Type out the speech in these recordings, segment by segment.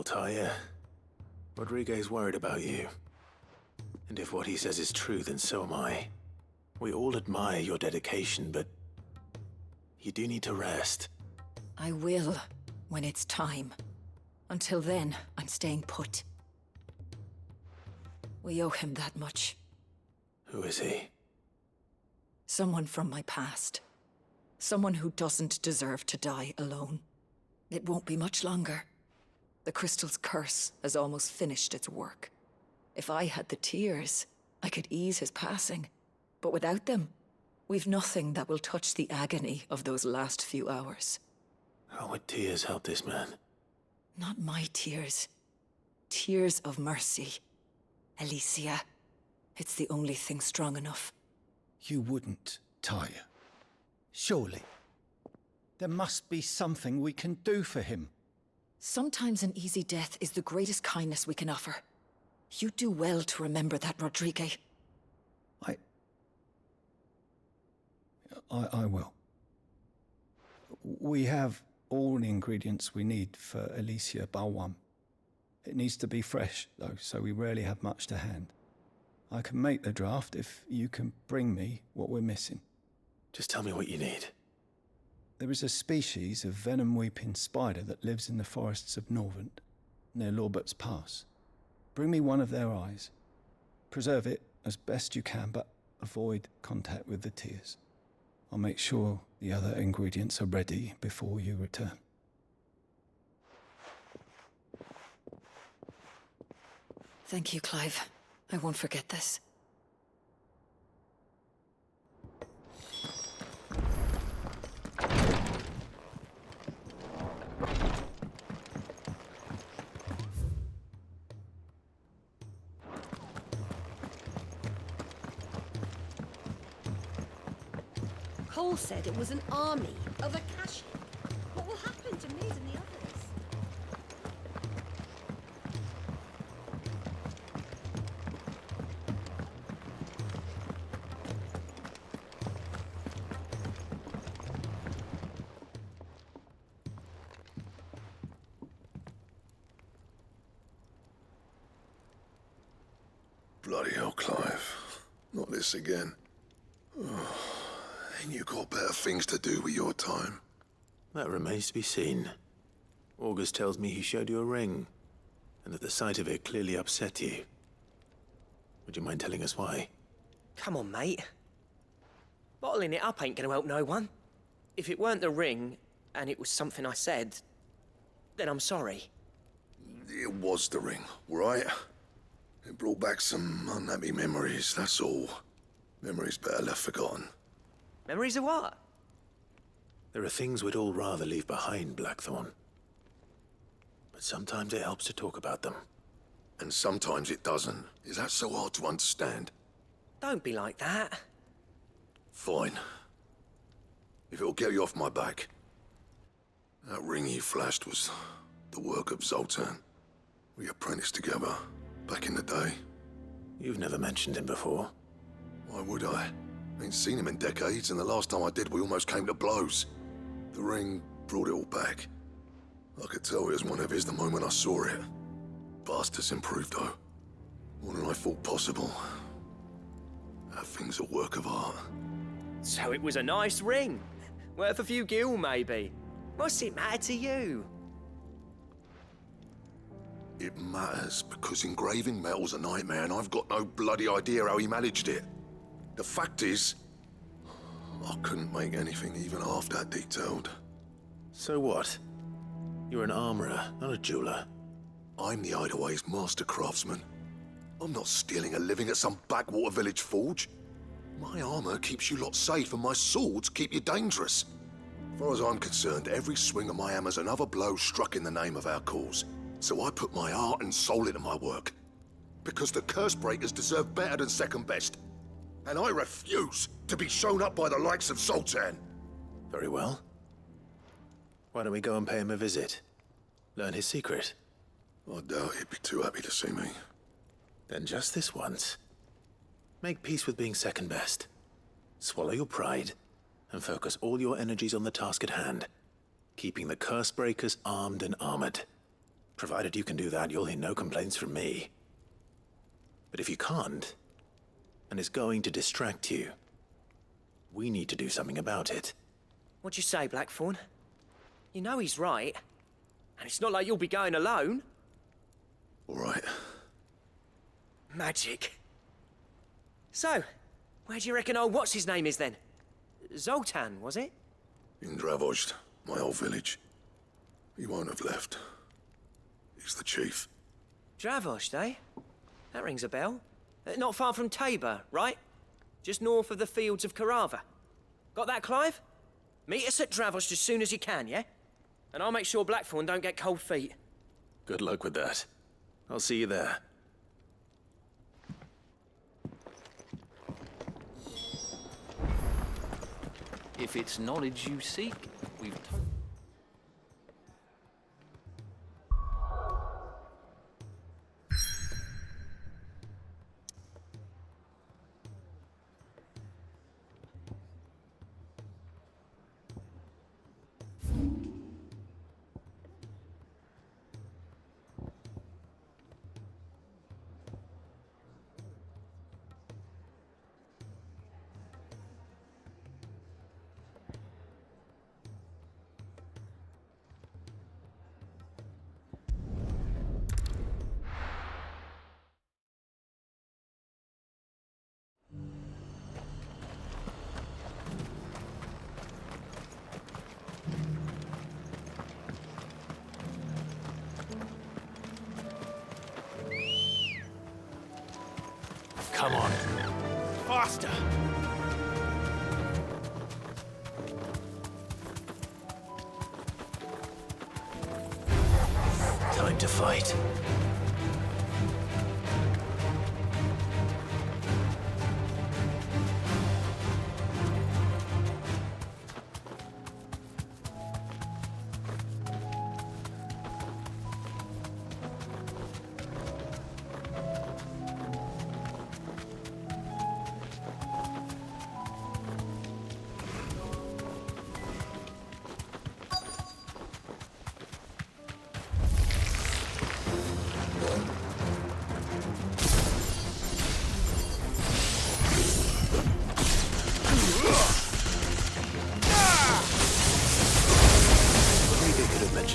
Talia. Rodriguez worried about you. And if what he says is true, then so am I. We all admire your dedication, but you do need to rest. I will, when it's time. Until then, I'm staying put. We owe him that much. Who is he? Someone from my past. Someone who doesn't deserve to die alone. It won't be much longer. The crystal's curse has almost finished its work. If I had the tears, I could ease his passing. But without them, we've nothing that will touch the agony of those last few hours. How would tears help this man? Not my tears. Tears of mercy. Alicia, it's the only thing strong enough. You wouldn't, Talia. Surely. There must be something we can do for him. Sometimes an easy death is the greatest kindness we can offer. You do well to remember that, Rodriguez. I will. We have all the ingredients we need for Alicia Balwam. It needs to be fresh, though, so we rarely have much to hand. I can make the draft if you can bring me what we're missing. Just tell me what you need. There is a species of venom-weeping spider that lives in the forests of Norvent, near Lorbert's Pass. Bring me one of their eyes. Preserve it as best you can, but avoid contact with the tears. I'll make sure the other ingredients are ready before you return. Thank you, Clive. I won't forget this. Cole said it was an army of Akashi. What will happen to Miz and the others? Bloody hell, Clive. Not this again. Ain't you got better things to do with your time? That remains to be seen. August tells me he showed you a ring, and that the sight of it clearly upset you. Would you mind telling us why? Come on, mate. Bottling it up ain't gonna help no one. If it weren't the ring, and it was something I said, then I'm sorry. It was the ring, right? It brought back some unhappy memories, that's all. Memories better left forgotten. Memories of what? There are things we'd all rather leave behind, Blackthorn. But sometimes it helps to talk about them. And sometimes it doesn't. Is that so hard to understand? Don't be like that. Fine. If it'll get you off my back. That ring you flashed was the work of Zoltan. We apprenticed together, back in the day. You've never mentioned him before. Why would I? Ain't seen him in decades, and the last time I did, we almost came to blows. The ring brought it all back. I could tell it was one of his the moment I saw it. Bastard's improved, though. More than I thought possible. That thing's a work of art. So it was a nice ring. Worth a few gil, maybe. What's it matter to you? It matters because engraving metal's a nightmare, and I've got no bloody idea how he managed it. The fact is, I couldn't make anything even half that detailed. So what? You're an armorer, not a jeweler. I'm the Idaway's master craftsman. I'm not stealing a living at some backwater village forge. My armor keeps you lot safe, and my swords keep you dangerous. As far as I'm concerned, every swing of my hammer's another blow struck in the name of our cause. So I put my heart and soul into my work. Because the curse breakers deserve better than second best. And I refuse to be shown up by the likes of Zoltan. Very well. Why don't we go and pay him a visit? Learn his secret. I doubt he'd be too happy to see me. Then just this once. Make peace with being second best. Swallow your pride, and focus all your energies on the task at hand. Keeping the curse breakers armed and armored. Provided you can do that, you'll hear no complaints from me. But if you can't, and it's going to distract you, we need to do something about it. What'd you say, Blackthorn? You know he's right. And it's not like you'll be going alone. All right. Magic. So, where do you reckon old what's-his-name is then? Zoltan, was it? In Dravozd, my old village. He won't have left. He's the chief. Dravozd, eh? That rings a bell. Not far from Tabor, right? Just north of the fields of Karava. Got that, Clive? Meet us at Dravozd as soon as you can, yeah? And I'll make sure Blackthorn don't get cold feet. Good luck with that. I'll see you there. If it's knowledge you seek, we've... Come on. Faster! Time to fight.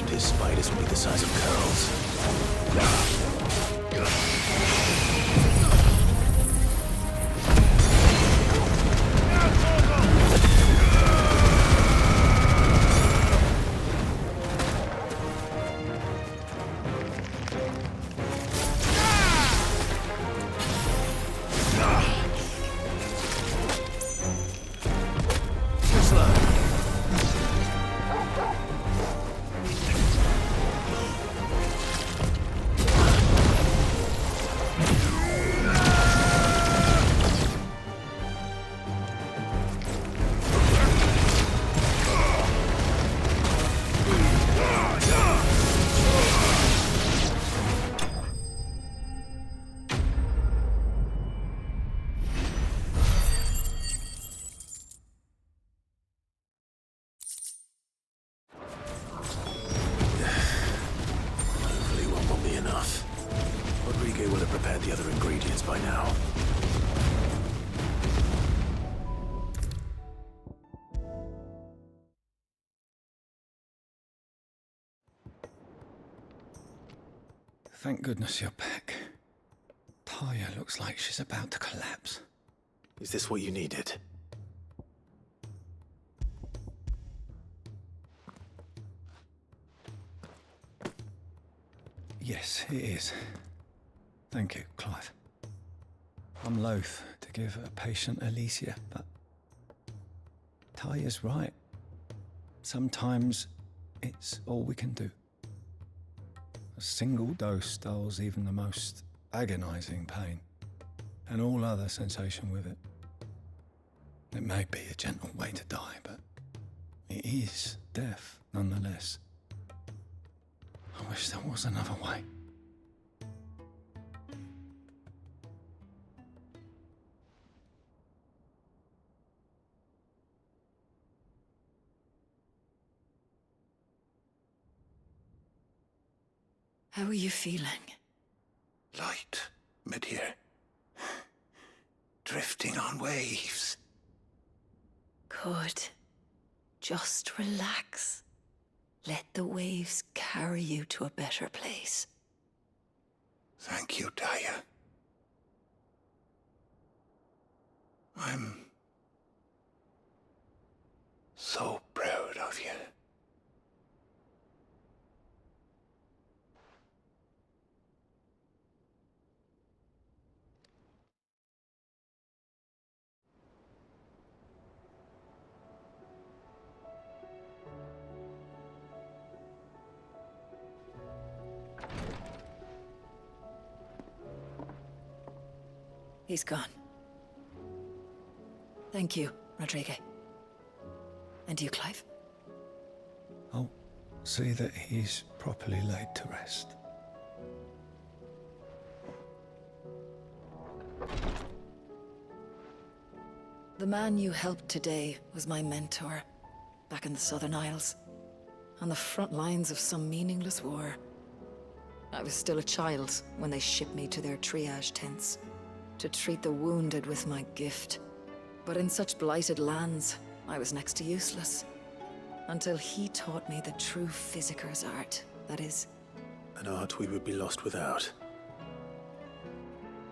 His spiders will be the size of curls. The other ingredients by now. Thank goodness you're back. Taya looks like she's about to collapse. Is this what you needed? Yes, it is. Thank you, Clive. I'm loath to give a patient Alicia, but Taya's right. Sometimes it's all we can do. A single dose dulls even the most agonizing pain, and all other sensation with it. It may be a gentle way to die, but it is death nonetheless. I wish there was another way. How are you feeling? Light, mid-here. Drifting on waves. Good. Just relax. Let the waves carry you to a better place. Thank you, Daya. I'm so proud of you. He's gone. Thank you, Rodrigo. And you, Clive? I'll see that he's properly laid to rest. The man you helped today was my mentor, back in the Southern Isles, on the front lines of some meaningless war. I was still a child when they shipped me to their triage tents, to treat the wounded with my gift. But in such blighted lands, I was next to useless. Until he taught me the true physicker's art, that is... An art we would be lost without.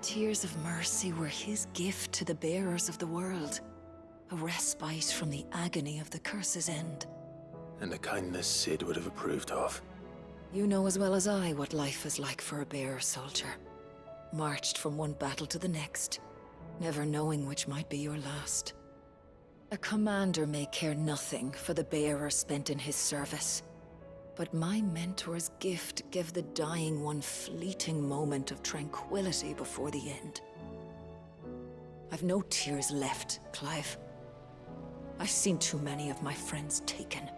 Tears of mercy were his gift to the bearers of the world. A respite from the agony of the curse's end. And a kindness Sid would have approved of. You know as well as I what life is like for a bearer soldier. Marched from one battle to the next, never knowing which might be your last. A commander may care nothing for the bearer spent in his service, but my mentor's gift gave the dying one fleeting moment of tranquility before the end. I've no tears left, Clive. I've seen too many of my friends taken.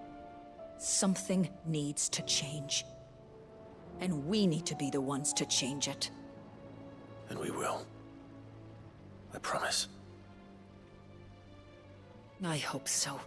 Something needs to change. And we need to be the ones to change it. And we will. I promise. I hope so.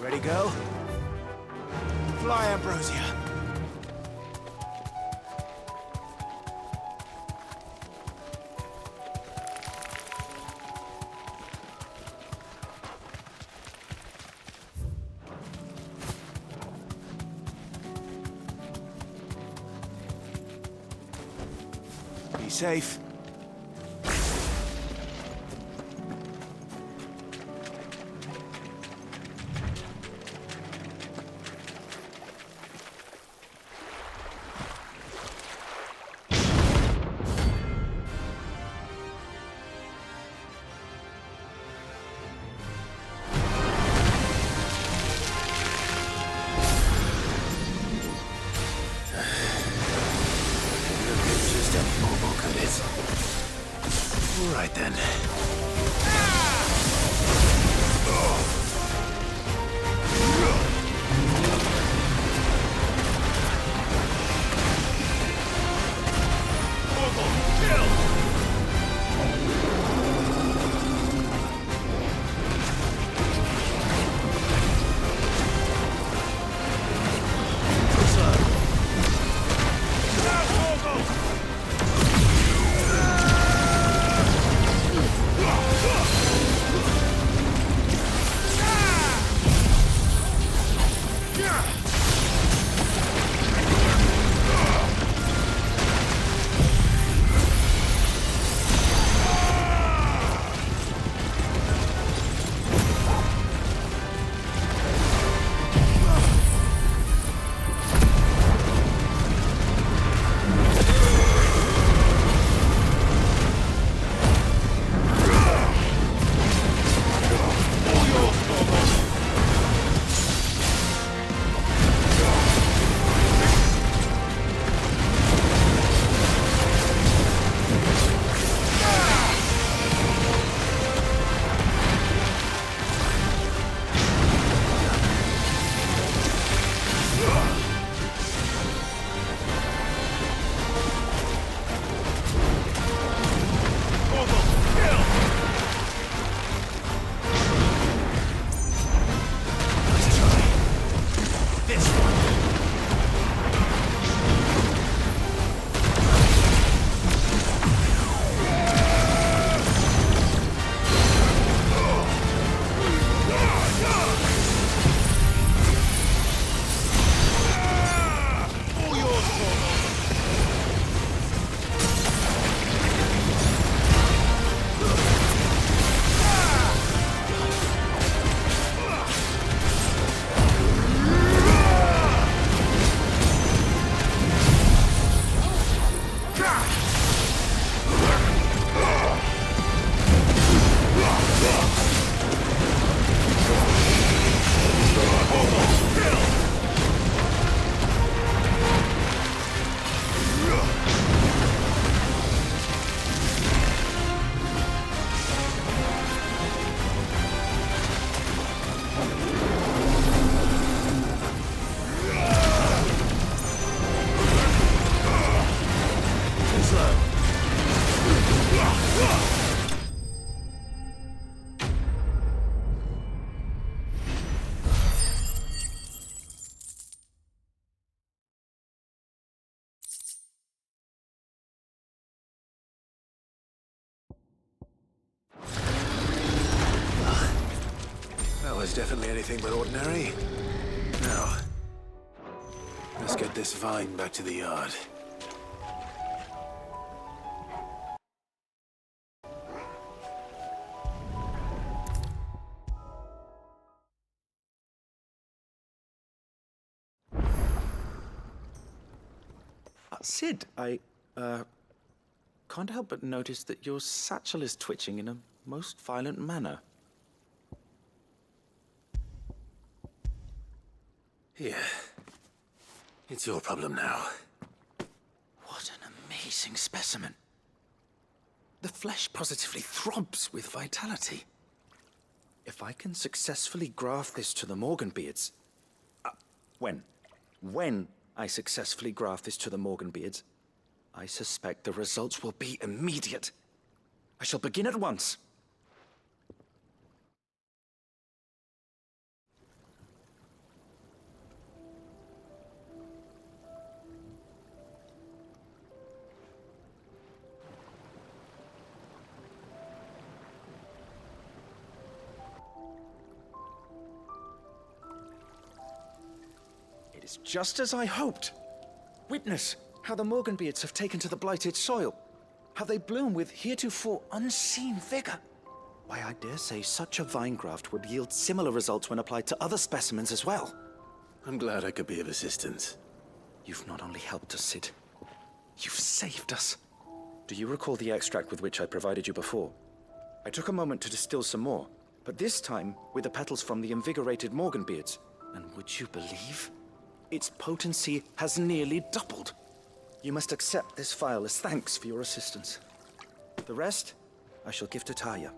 Ready, go? Fly, Ambrosia. Be safe. Right then. was definitely anything but ordinary. Now, let's get this vine back to the yard. Sid, I can't help but notice that your satchel is twitching in a most violent manner. Here. It's your problem now. What an amazing specimen. The flesh positively throbs with vitality. If I can successfully graft this to the Morganbeards... When I successfully graft this to the Morganbeards, I suspect the results will be immediate. I shall begin at once. It is just as I hoped. Witness how the Morganbeards have taken to the blighted soil, how they bloom with heretofore unseen vigor. Why, I dare say such a vine graft would yield similar results when applied to other specimens as well. I'm glad I could be of assistance. You've not only helped us, Sid, you've saved us. Do you recall the extract with which I provided you before? I took a moment to distill some more, but this time with the petals from the invigorated Morganbeards. And would you believe? Its potency has nearly doubled. You must accept this vial as thanks for your assistance. The rest, I shall give to Taya.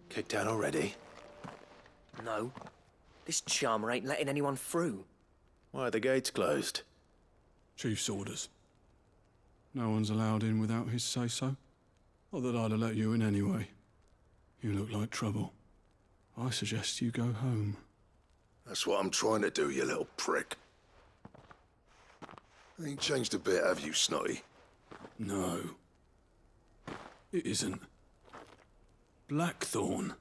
Kicked out already? No. This charmer ain't letting anyone through. Why are the gates closed? Chief's orders. No one's allowed in without his say-so. Not that I'd have let you in anyway. You look like trouble. I suggest you go home. That's what I'm trying to do, you little prick. Ain't changed a bit, have you, Snotty? No. It isn't. Blackthorn.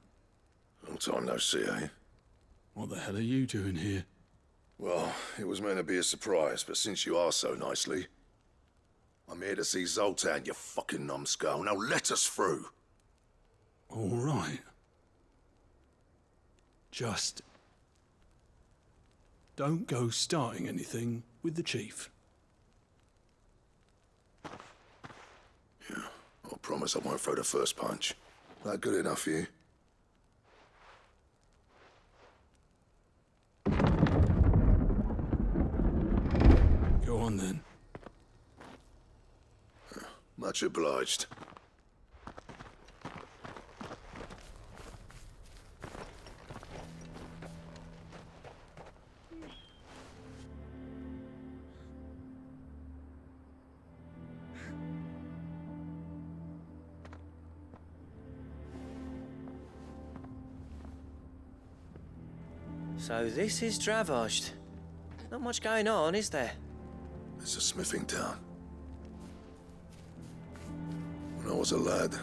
Long time no see, eh? What the hell are you doing here? Well, it was meant to be a surprise, but since you asked so nicely, I'm here to see Zoltan, you fucking numbskull. Now let us through. All right. Just don't go starting anything with the chief. Yeah, I promise I won't throw the first punch. That good enough for you? Go on then. Much obliged. So this is Dravosht. Not much going on, is there? It's a smithing town. When I was a lad,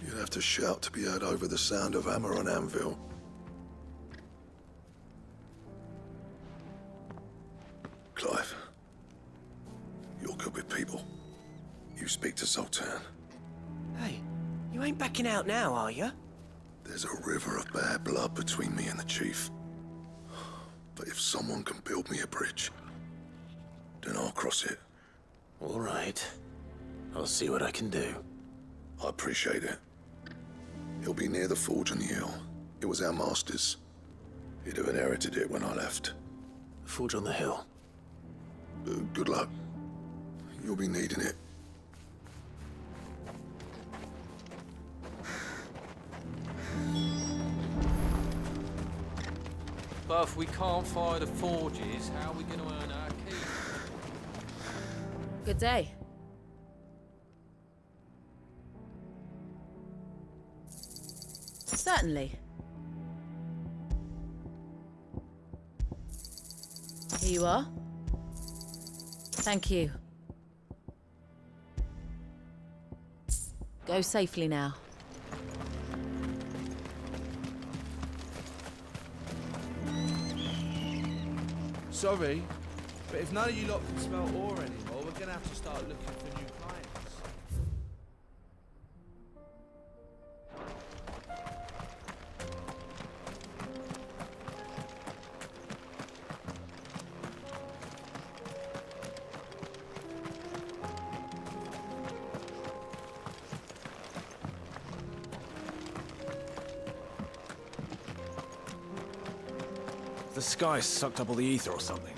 you'd have to shout to be heard over the sound of hammer on anvil. Clive, you're good with people. You speak to Zoltan. Hey, you ain't backing out now, are you? There's a river of bad blood between me and the chief. But if someone can build me a bridge, then I'll cross it. All right. I'll see what I can do. I appreciate it. It'll be near the forge on the hill. It was our master's. He'd have inherited it when I left. The forge on the hill. Good luck. You'll be needing it. But if we can't fire the forges, how are we going to earn our keep? Good day. Certainly. Here you are. Thank you. Go safely now. Sorry, but if none of you lot can smell ore anymore, we're gonna have to start looking for new clients. The sky sucked up all the ether or something.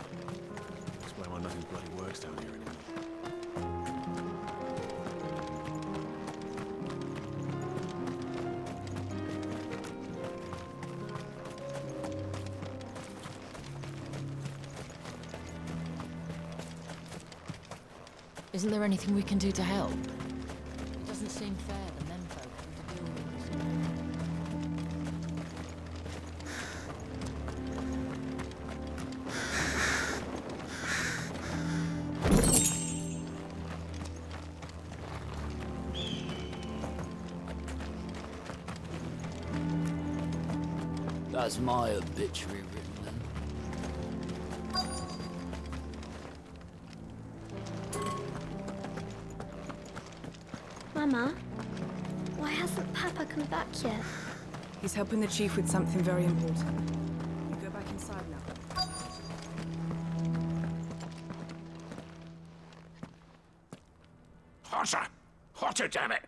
That's why my nothing bloody works down here anymore. Isn't there anything we can do to help? It doesn't seem fair the menfolk have to deal with this. That's my obituary written then. Mama, why hasn't Papa come back yet? He's helping the chief with something very important. You go back inside now. Hotter! Hotter, damn it!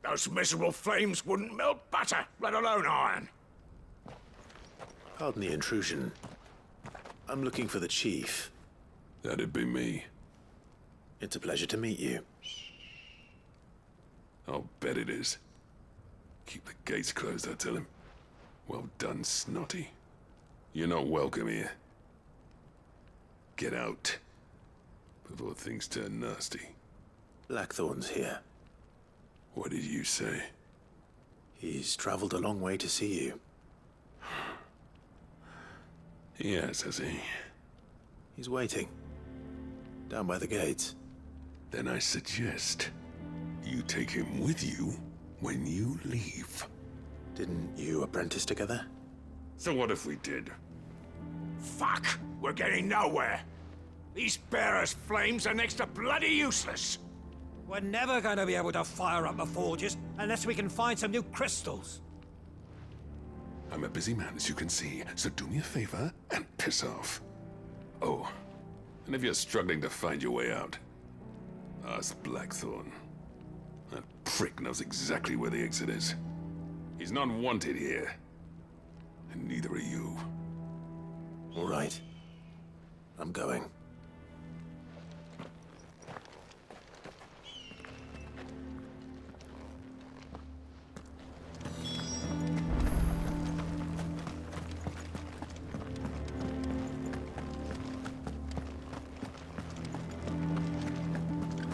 Those miserable flames wouldn't melt butter, let alone iron. Pardon the intrusion. I'm looking for the chief. That'd be me. It's a pleasure to meet you. I'll bet it is. Keep the gates closed, I tell him. Well done, Snotty. You're not welcome here. Get out. Before things turn nasty. Blackthorn's here. What did you say? He's traveled a long way to see you. Yes, has he? He's waiting. Down by the gates. Then I suggest you take him with you when you leave. Didn't you apprentice together? So what if we did? Fuck! We're getting nowhere! These bearers' flames are next to bloody useless! We're never going to be able to fire up the forges unless we can find some new crystals. I'm a busy man, as you can see, so do me a favor and piss off. Oh, and if you're struggling to find your way out, ask Blackthorn. That prick knows exactly where the exit is. He's not wanted here. And neither are you. All right. I'm going.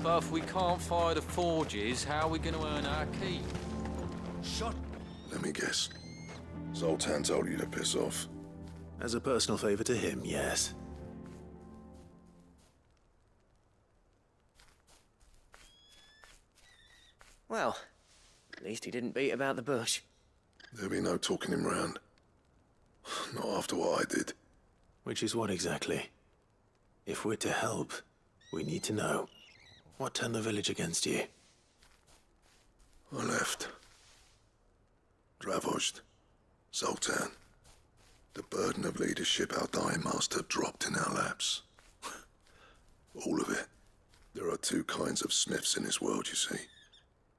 But if we can't fire the forges, how are we going to earn our keep? Shut. Let me guess. Zoltan told you to piss off. As a personal favor to him, yes. Well, at least he didn't beat about the bush. There'll be no talking him round. Not after what I did. Which is what exactly? If we're to help, we need to know. What turned the village against you? I left. Dravozd. Zoltan. The burden of leadership our dying master dropped in our laps. All of it. There are two kinds of smiths in this world, you see.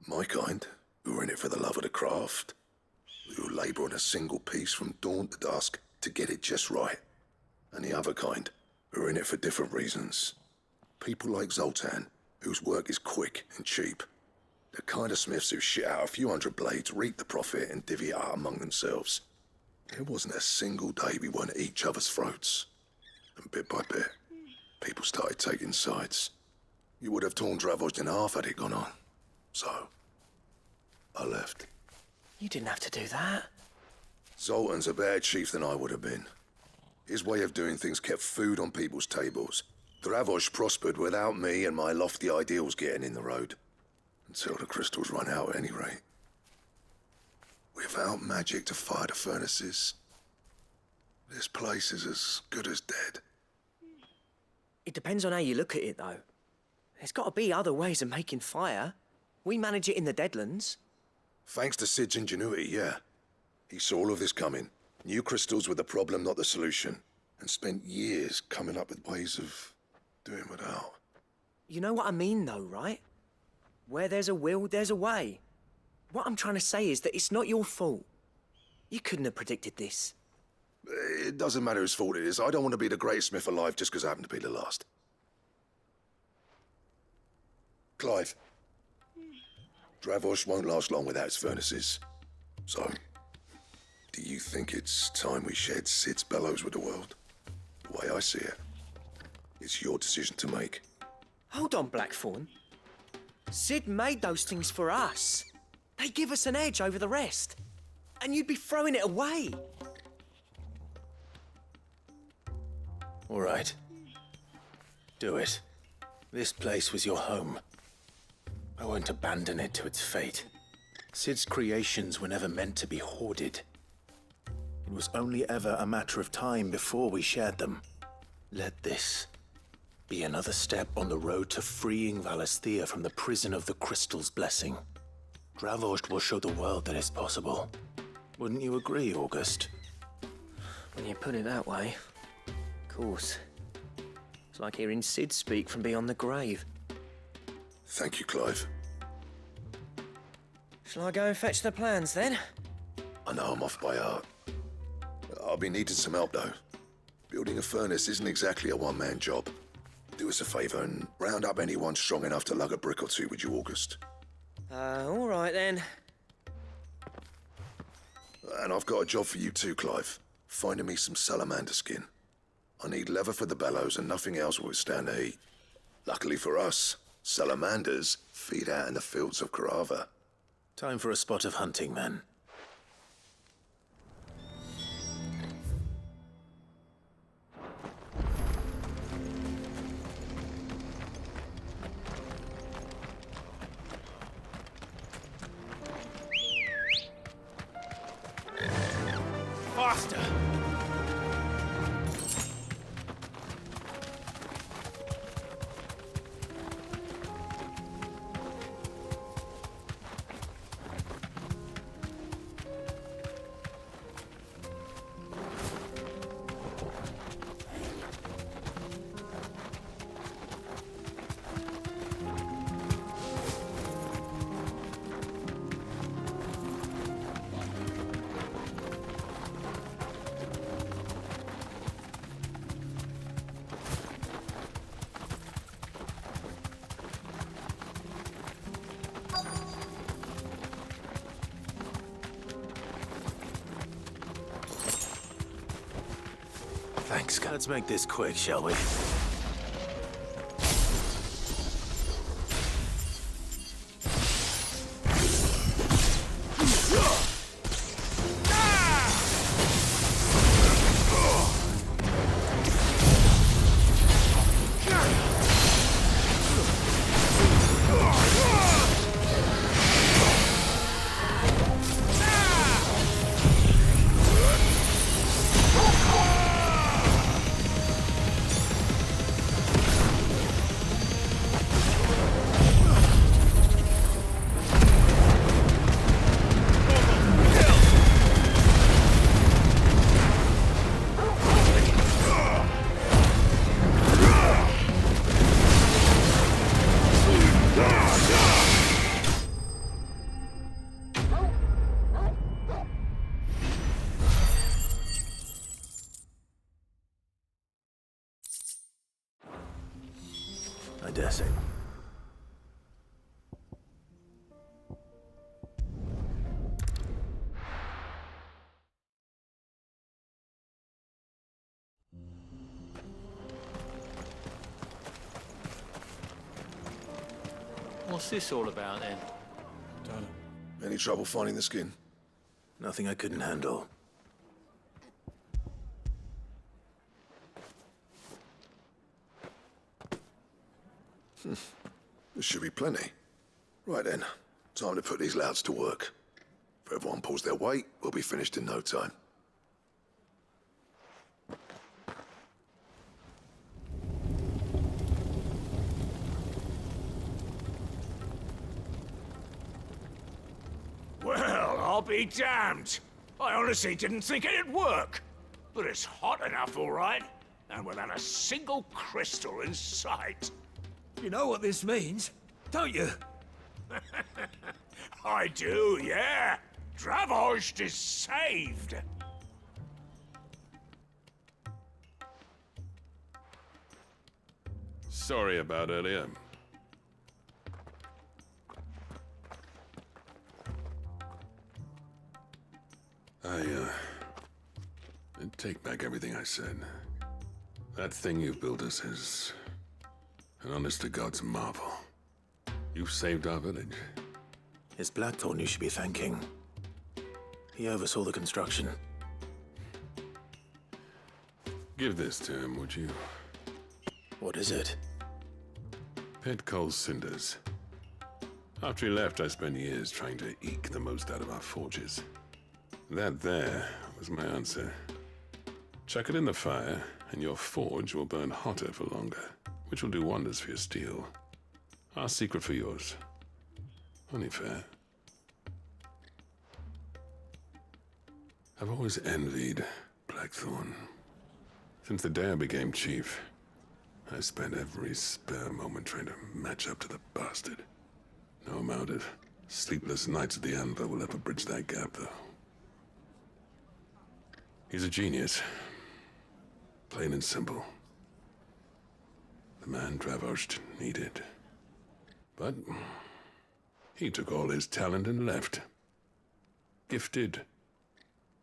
My kind, who are in it for the love of the craft, who labour on a single piece from dawn to dusk to get it just right. And the other kind, who are in it for different reasons. People like Zoltan, whose work is quick and cheap. The kind of smiths who shit out a few hundred blades, reap the profit, and divvy it out among themselves. There wasn't a single day we weren't at each other's throats. And bit by bit, people started taking sides. You would have torn Dravost in half had it gone on. So, I left. You didn't have to do that. Zoltan's a better chief than I would have been. His way of doing things kept food on people's tables. Dravost prospered without me and my lofty ideals getting in the road. Until the crystals run out at any rate. Without magic to fire the furnaces, this place is as good as dead. It depends on how you look at it, though. There's got to be other ways of making fire. We manage it in the Deadlands. Thanks to Sid's ingenuity, yeah. He saw all of this coming. Knew crystals were the problem, not the solution. And spent years coming up with ways of doing without. You know what I mean, though, right? Where there's a will, there's a way. What I'm trying to say is that it's not your fault. You couldn't have predicted this. It doesn't matter whose fault it is. I don't want to be the greatest smith alive just because I happen to be the last. Clive. Dravost won't last long without its furnaces. So, do you think it's time we shared Sid's bellows with the world? The way I see it, it's your decision to make. Hold on, Blackthorn. Sid made those things for us. They give us an edge over the rest. And you'd be throwing it away. All right. Do it. This place was your home. I won't abandon it to its fate. Sid's creations were never meant to be hoarded. It was only ever a matter of time before we shared them. Let this be another step on the road to freeing Valisthea from the prison of the Crystal's blessing. Dravost will show the world that it's possible. Wouldn't you agree, August? When you put it that way, of course. It's like hearing Sid speak from beyond the grave. Thank you, Clive. Shall I go and fetch the plans, then? I know I'm off by heart. I'll be needing some help, though. Building a furnace isn't exactly a one-man job. Do us a favour and round up anyone strong enough to lug a brick or two, would you, August? All right, then. And I've got a job for you too, Clive. Finding me some salamander skin. I need leather for the bellows and nothing else will withstand the heat. Luckily for us, salamanders feed out in the fields of Carava. Time for a spot of hunting, then. Faster! Thanks. Let's make this quick, shall we? dare say. What's this all about then? Any trouble finding the skin? Nothing I couldn't handle. There should be plenty. Right then, time to put these louds to work. If everyone pulls their weight, we'll be finished in no time. Well, I'll be damned. I honestly didn't think it'd work. But it's hot enough, all right. And without a single crystal in sight. You know what this means, don't you? I do, yeah. Dravost is saved. Sorry about earlier. I take back everything I said. That thing you've built us is an honest-to-God's marvel. You've saved our village. It's Blackthorn you should be thanking. He oversaw the construction. Give this to him, would you? What is it? Pet coal cinders. After he left, I spent years trying to eke the most out of our forges. That there was my answer. Chuck it in the fire, and your forge will burn hotter for longer, which will do wonders for your steel. Our secret for yours. Only fair. I've always envied Blackthorn. Since the day I became chief, I spent every spare moment trying to match up to the bastard. No amount of sleepless nights at the anvil will ever bridge that gap, though. He's a genius. Plain and simple. The man Dravost needed. But he took all his talent and left. Gifted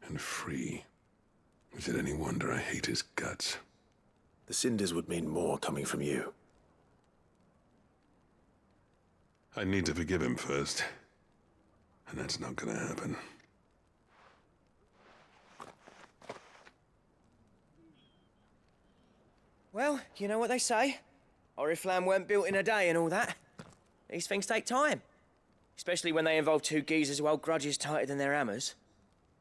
and free. Is it any wonder I hate his guts? The cinders would mean more coming from you. I need to forgive him first. And that's not gonna happen. Well, you know what they say. Oriflamme weren't built in a day and all that. These things take time. Especially when they involve two geezers who hold grudges tighter than their hammers.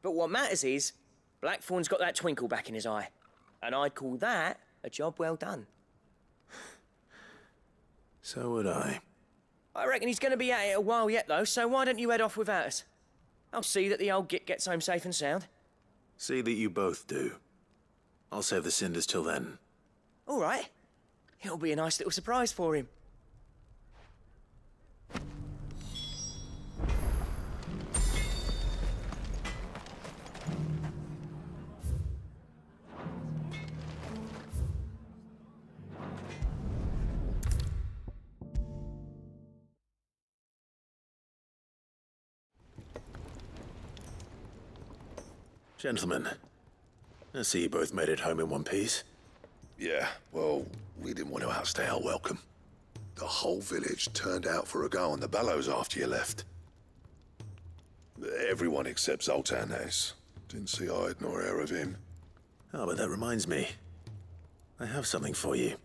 But what matters is, Blackthorn's got that twinkle back in his eye. And I'd call that a job well done. So would I. I reckon he's going to be at it a while yet, though, so why don't you head off without us? I'll see that the old git gets home safe and sound. See that you both do. I'll save the cinders till then. All right. It'll be a nice little surprise for him. Gentlemen, I see you both made it home in one piece. Yeah, well, we didn't want to outstay our welcome. The whole village turned out for a go on the bellows after you left. Everyone except Zoltan has. Didn't see hide nor hair of him. Oh, but that reminds me. I have something for you.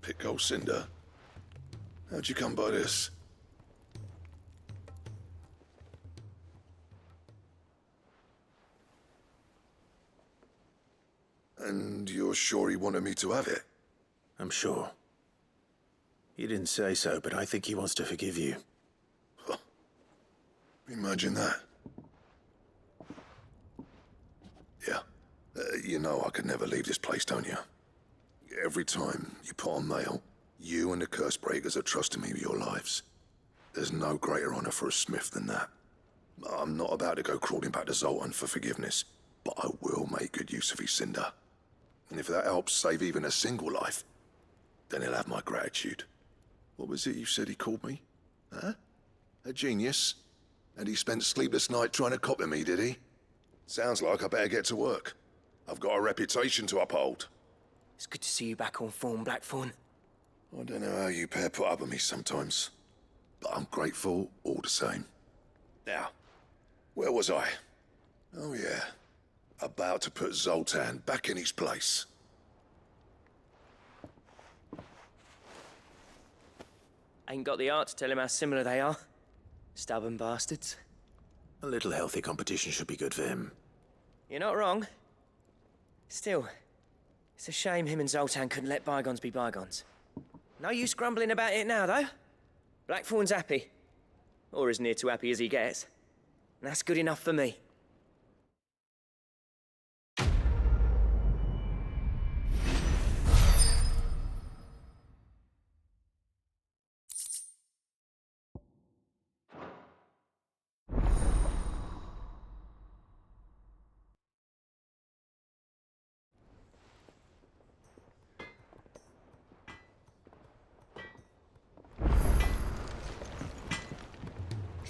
Pit gold cinder. How'd you come by this? And you're sure he wanted me to have it? I'm sure. He didn't say so, but I think he wants to forgive you. Huh. Imagine that. Yeah. You know I could never leave this place, don't you? Every time you put on mail, you and the curse breakers are trusting me with your lives. There's no greater honor for a smith than that. I'm not about to go crawling back to Zoltan for forgiveness. but I will make good use of his cinder. And if that helps save even a single life, then he'll have my gratitude. What was it you said he called me? Huh? A genius? And he spent sleepless night trying to copy me, did he? Sounds like I better get to work. I've got a reputation to uphold. It's good to see you back on form, Blackthorn. I don't know how you pair put up with me sometimes, but I'm grateful all the same. Now, where was I? Oh yeah, about to put Zoltan back in his place. Ain't got the art to tell him how similar they are. Stubborn bastards. A little healthy competition should be good for him. You're not wrong. Still, it's a shame him and Zoltan couldn't let bygones be bygones. No use grumbling about it now, though. Blackthorn's happy. Or as near to happy as he gets. And that's good enough for me.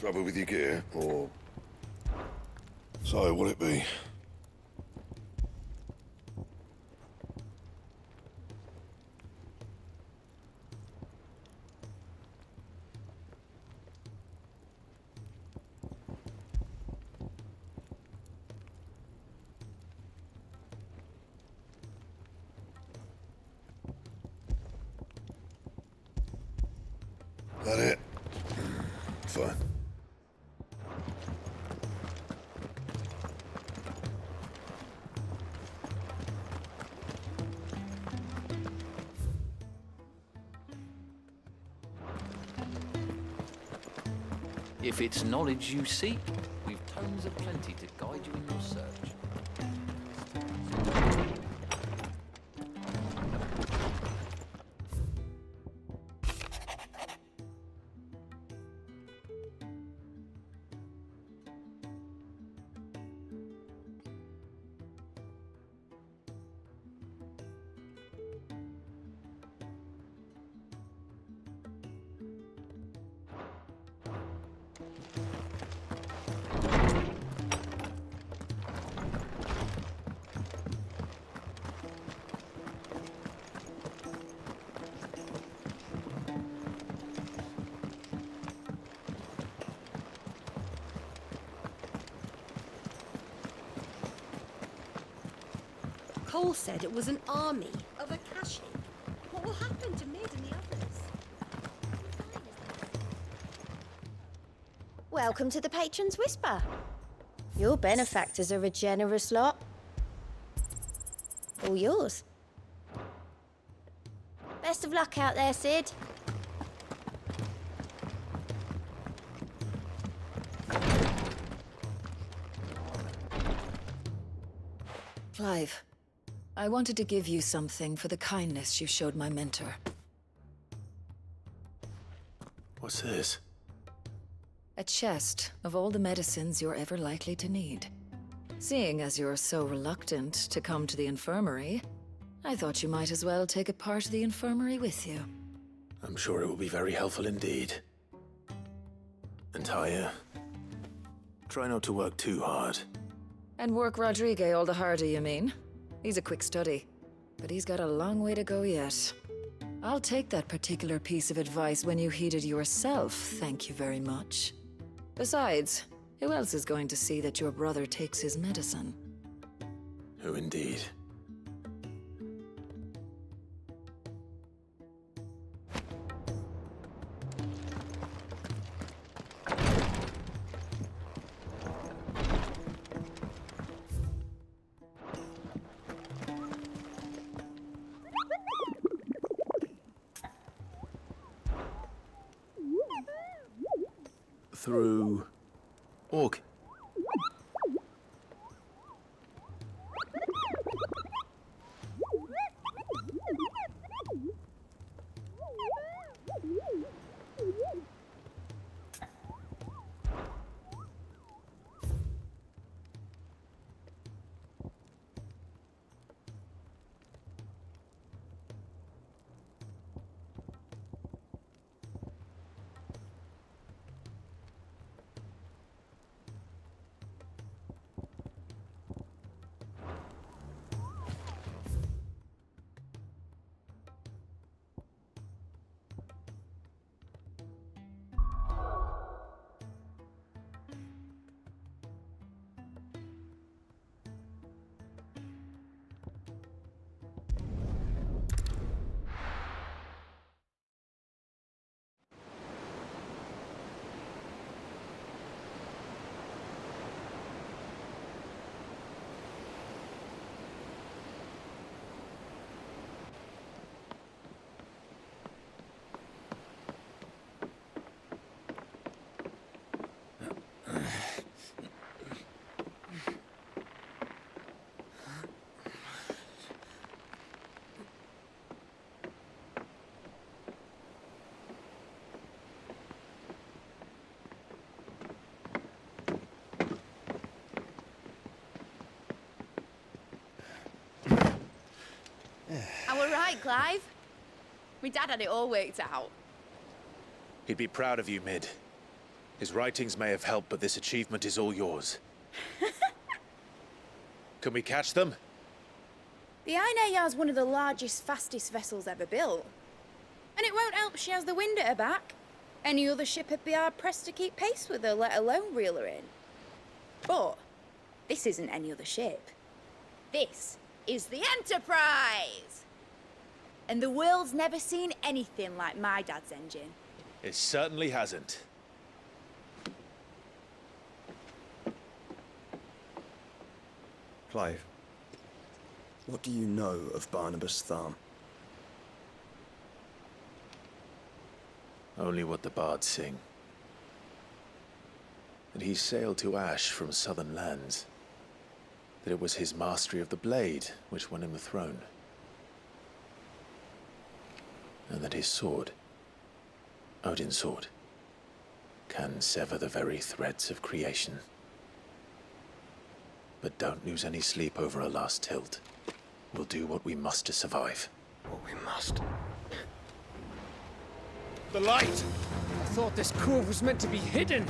Trouble with your gear, or... So, what'll it be? That it? Fine. If it's knowledge you seek, we've tomes of plenty to guide you in your search. Cole said it was an army of Akashi. What will happen to Mid and the others? Welcome to the Patron's Whisper. Your benefactors are a generous lot. All yours. Best of luck out there, Sid. Clive, I wanted to give you something for the kindness you showed my mentor. What's this? A chest of all the medicines you're ever likely to need. Seeing as you're so reluctant to come to the infirmary, I thought you might as well take a part of the infirmary with you. I'm sure it will be very helpful indeed. And Taya, try not to work too hard. And work Rodrigue all the harder, you mean? He's a quick study, but he's got a long way to go yet. I'll take that particular piece of advice when you heed it yourself, thank you very much. Besides, who else is going to see that your brother takes his medicine? Who indeed? Through... Orc. Clive. My dad had it all worked out. He'd be proud of you, Mid. His writings may have helped, but this achievement is all yours. Can we catch them? The Ainayar's one of the largest, fastest vessels ever built. And it won't help she has the wind at her back. Any other ship would be hard-pressed to keep pace with her, let alone reel her in. But this isn't any other ship. This is the Enterprise! And the world's never seen anything like my dad's engine. It certainly hasn't. Clive, what do you know of Barnabas Tharm? Only what the bards sing. That he sailed to Ash from southern lands. That it was his mastery of the blade which won him the throne. And that his sword, Odin's sword, can sever the very threads of creation. But don't lose any sleep over a last tilt. We'll do what we must to survive. What we must. The light! I thought this cove was meant to be hidden.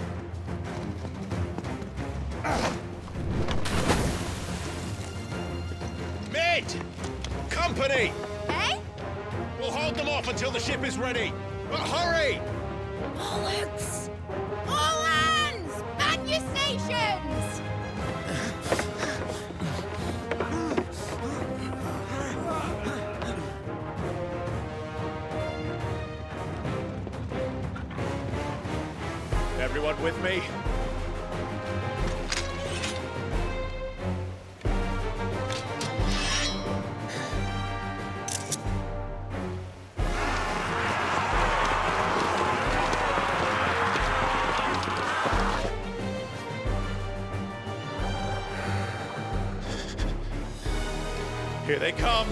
Mid! Company! Eh? We'll hold them off until the ship is ready. But hurry! Bollocks! All hands! Man your stations! Everyone with me? Here they come!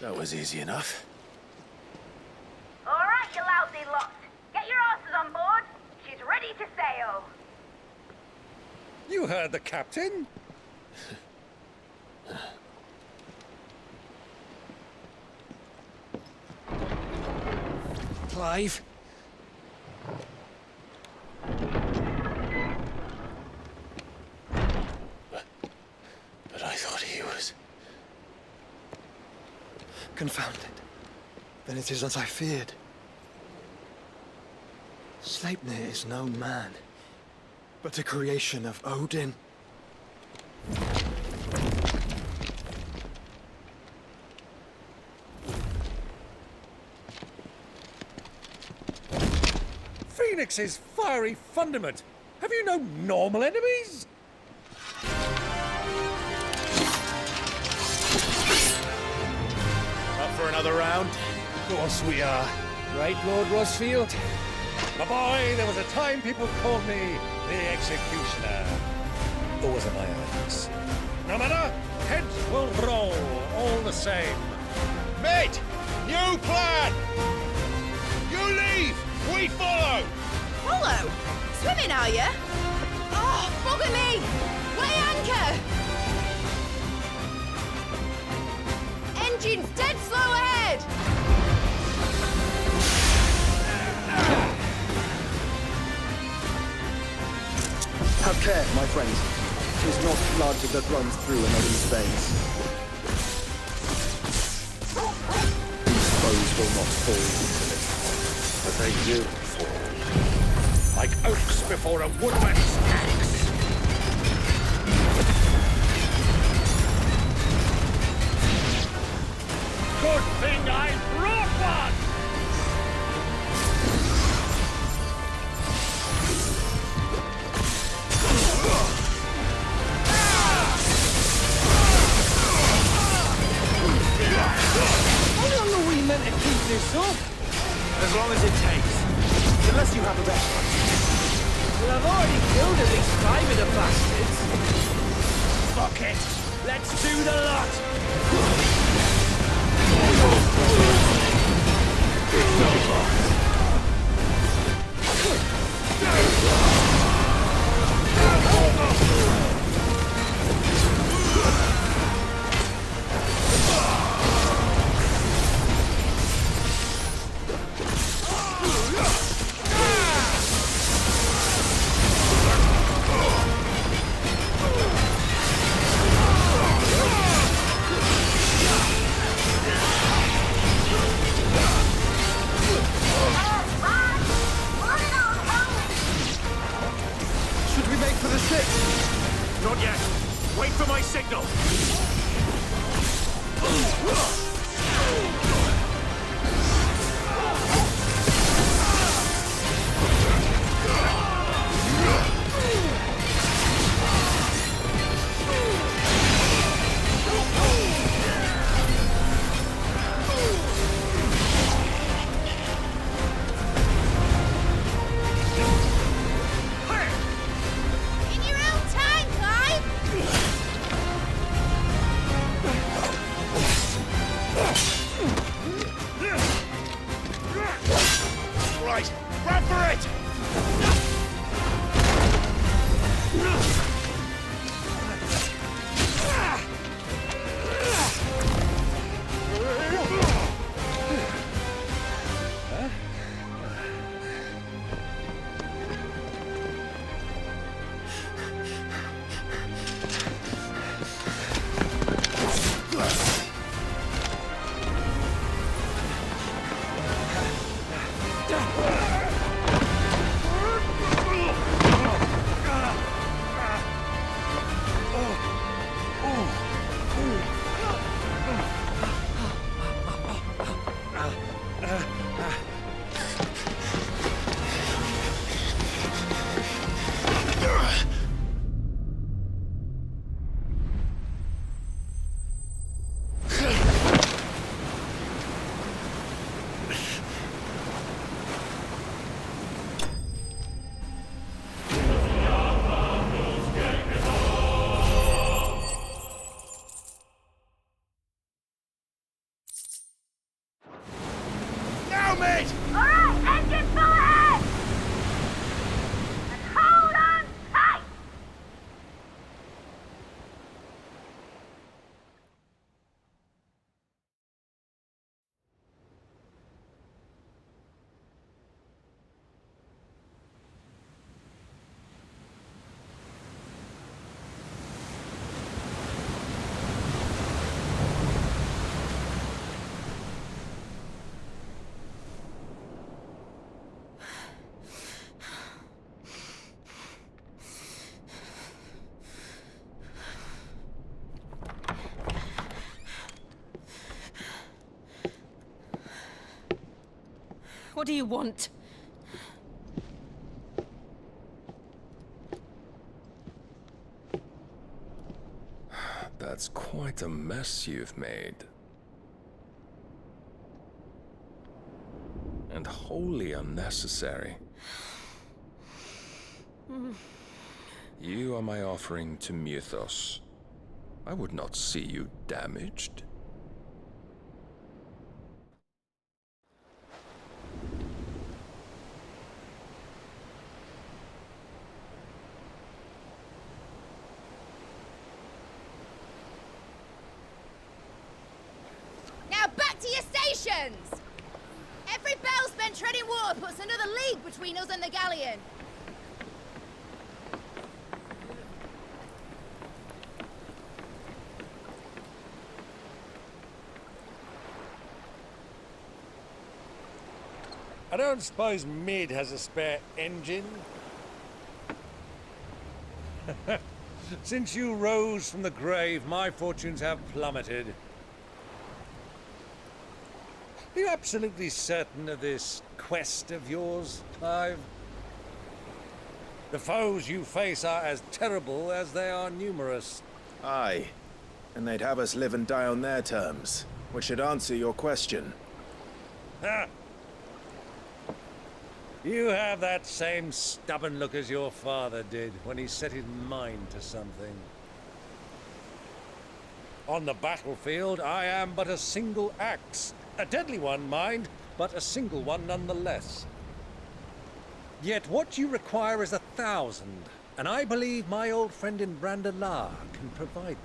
That was easy enough. All right, you lousy lot. Get your asses on board. She's ready to sail. You heard the captain. Clive? But I thought he was... Confounded. Then it is as I feared. Sleipnir is no man, but a creation of Odin. Phoenix's fiery fundament. Have you no normal enemies? Up for another round? Of course we are. Right, Lord Rosfield? My boy, there was a time people called me the Executioner. Or was it my eyes? No matter, heads will roll, all the same. Mate! New plan! You leave! We follow! Follow? Swimming, are you? Oh, bugger me! Weigh anchor! Engine's dead slow ahead! Have care, my friends. 'Tis not blood that runs through Odin's veins. These foes will not fall easily, but they will fall. Like oaks before a woodman's axe. Good thing I brought one! How long are we meant to keep this up? As long as it takes. Unless you have a better one. Well, I've already killed at least 5 of the bastards. Fuck it! Let's do the lot! Should we make for the ship? Not yet. Wait for my signal. In your own time, Clive! Right, grab for it! on, mate! Alright, engine full ahead! And hold on tight! What do you want? That's quite a mess you've made. And wholly unnecessary. You are my offering to Mythos. I would not see you damaged. Now back to your stations! Every bell spent treading water puts another league between us and the galleon. I don't suppose Mid has a spare engine? Since you rose from the grave, my fortunes have plummeted. Are you absolutely certain of this quest of yours, Clive? The foes you face are as terrible as they are numerous. Aye. And they'd have us live and die on their terms, which should answer your question. Ha! You have that same stubborn look as your father did when he set his mind to something. On the battlefield, I am but a single axe. A deadly one, mind, but a single one nonetheless. Yet what you require is 1,000, and I believe my old friend in Brandalar can provide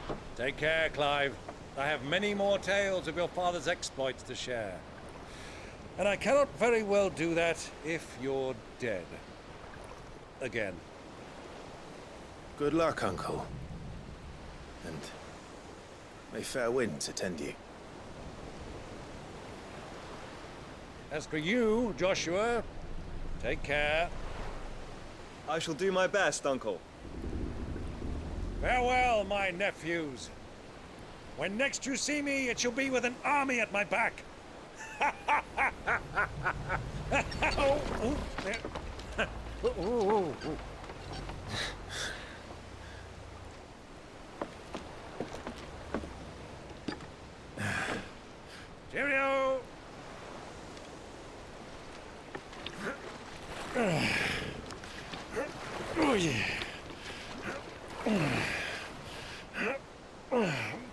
them. Take care, Clive. I have many more tales of your father's exploits to share. And I cannot very well do that if you're dead. Again. Good luck, Uncle. And may fair winds attend you. As for you, Joshua, take care. I shall do my best, Uncle. Farewell, my nephews. When next you see me, it shall be with an army at my back. Cheerio! Oh, yeah.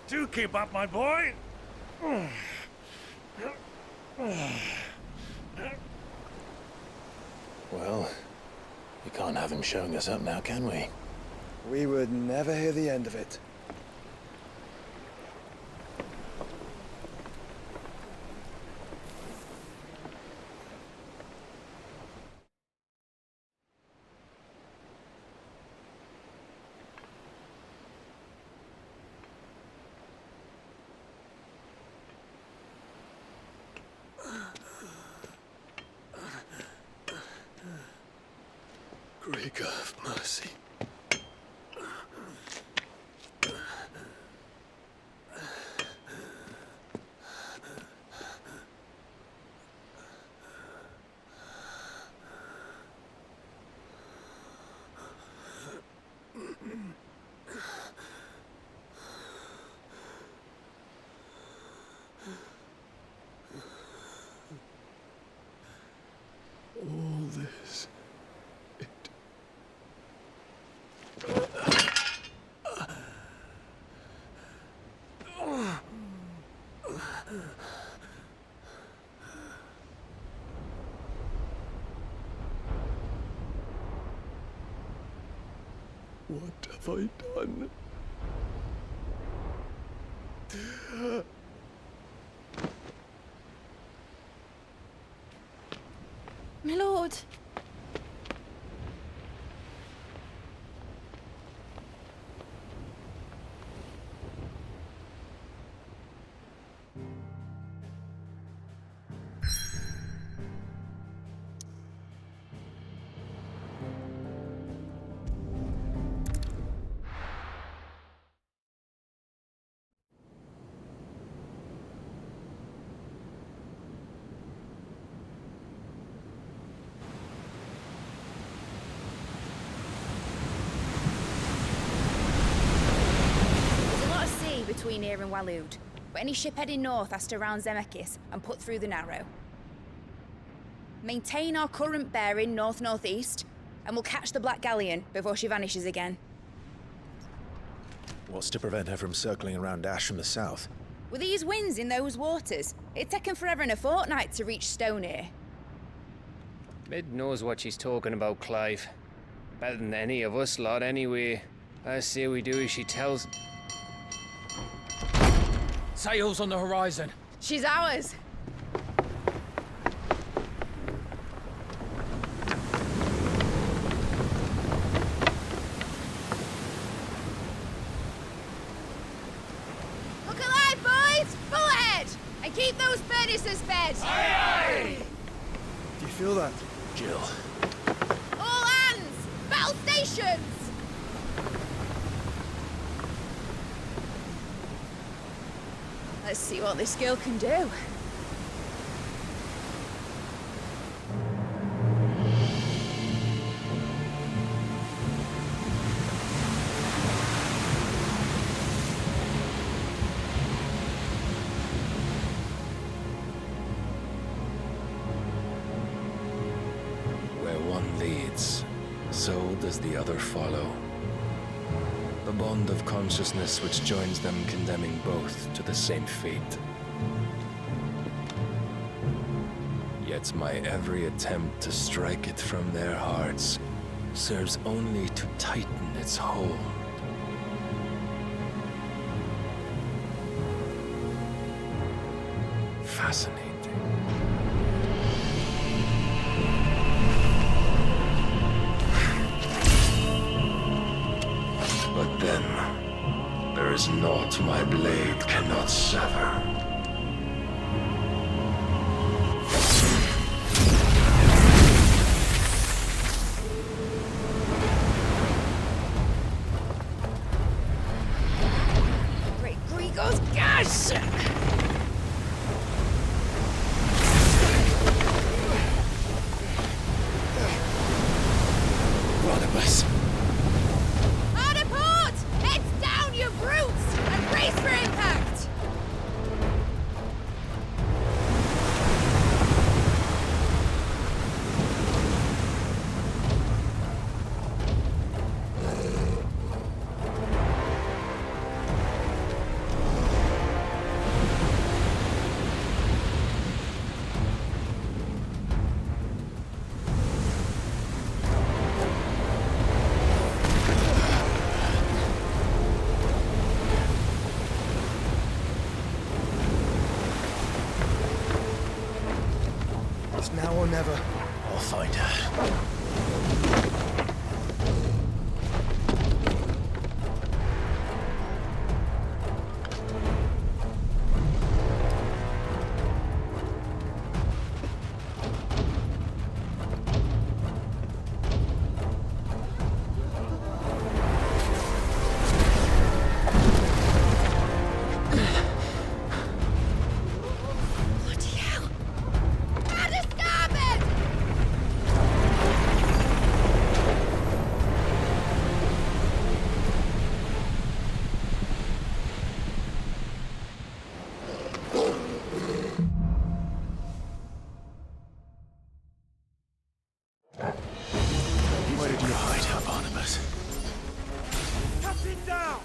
Do keep up, my boy. Well, we can't have him showing us up now, can we? We would never hear the end of it. Great God of mercy. All this, What have I done? My lord. Between here and Waloed, but any ship heading north has to round Zemeckis and put through the Narrow. Maintain our current bearing north-northeast, and we'll catch the Black Galleon before she vanishes again. What's to prevent her from circling around Ash from the south? With these winds in those waters, it'd taken forever and a fortnight to reach Stone here. Mid knows what she's talking about, Clive. Better than any of us lot, anyway. I say we do as she tells. Sails on the horizon. She's ours. Look alive, boys! Full ahead! And keep those furnaces fed! Aye, aye! Do you feel that? Jill. All hands! Battle stations! Let's see what this girl can do. Where one leads, so does the other follow. The bond of consciousness which joins them, condemning both to the same fate. Yet my every attempt to strike it from their hearts serves only to tighten its hold. Fascinating. But then, there is naught my blade cannot sever. Great Grigos, gosh! Barnabas. Hard port! Heads down, you brutes! And brace for impact! It's now or never. I'll find her. Bloody hell! Out of starboard! Where did you hide her, Barnabas? Captain down!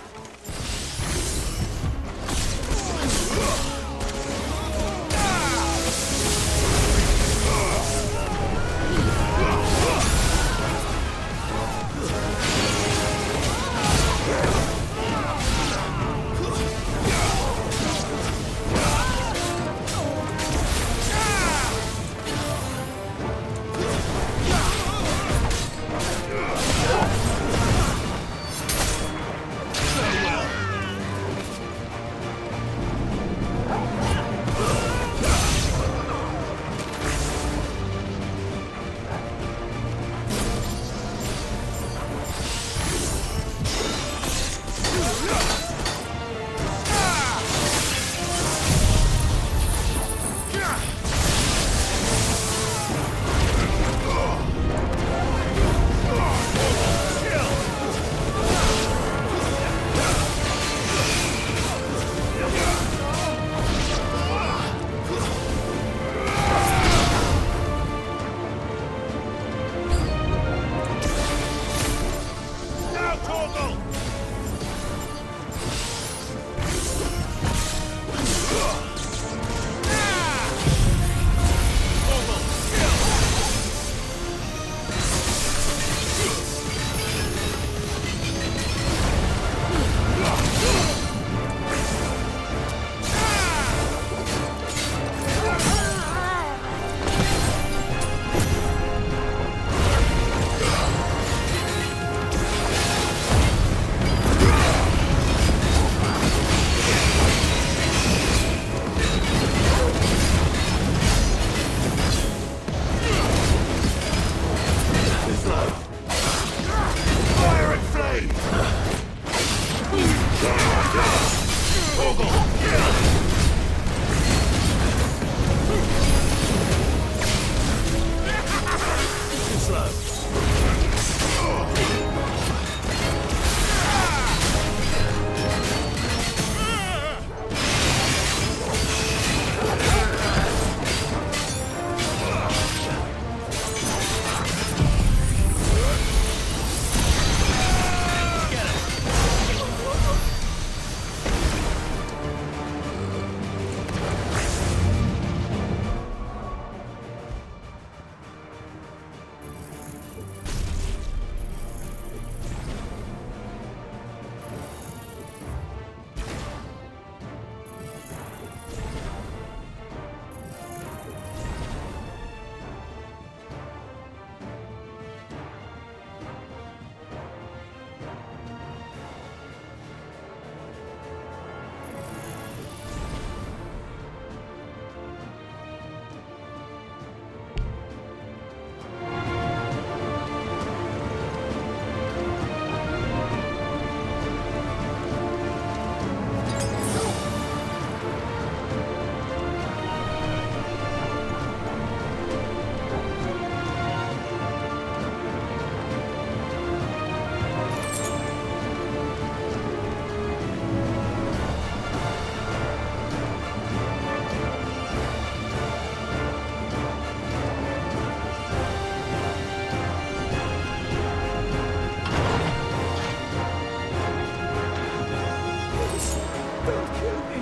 Don't kill me!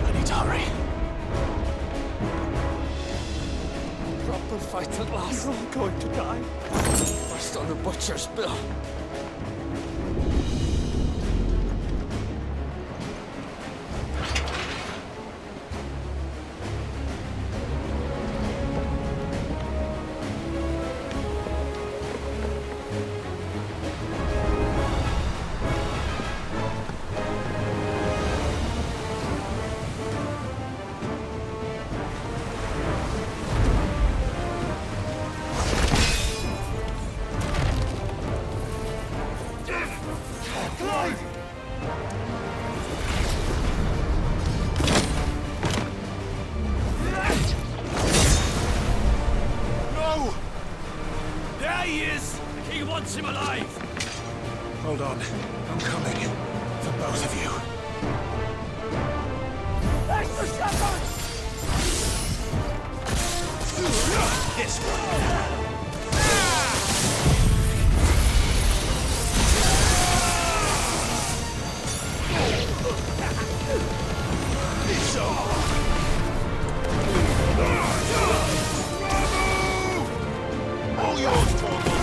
I need to hurry. Proper fight at last. You're all going to die. First on the butcher's bill. Hold on. I'm coming. For both of you. This one. All yours, Torgal!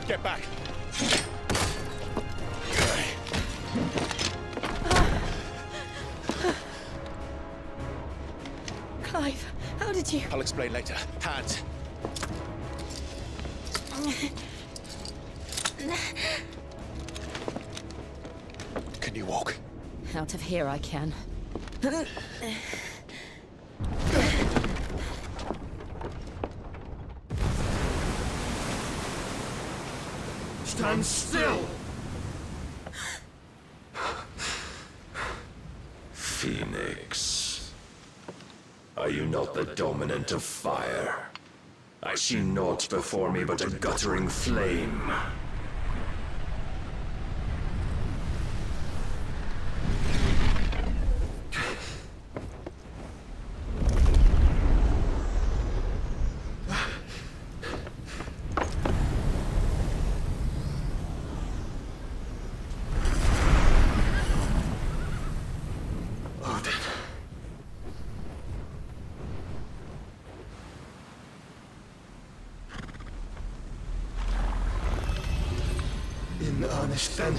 Get back! Clive, how did you... I'll explain later. Hands. Can you walk? Out of here I can. Stand still! Phoenix. Are you not the dominant of fire? I see naught before me but a guttering flame. In earnest, then.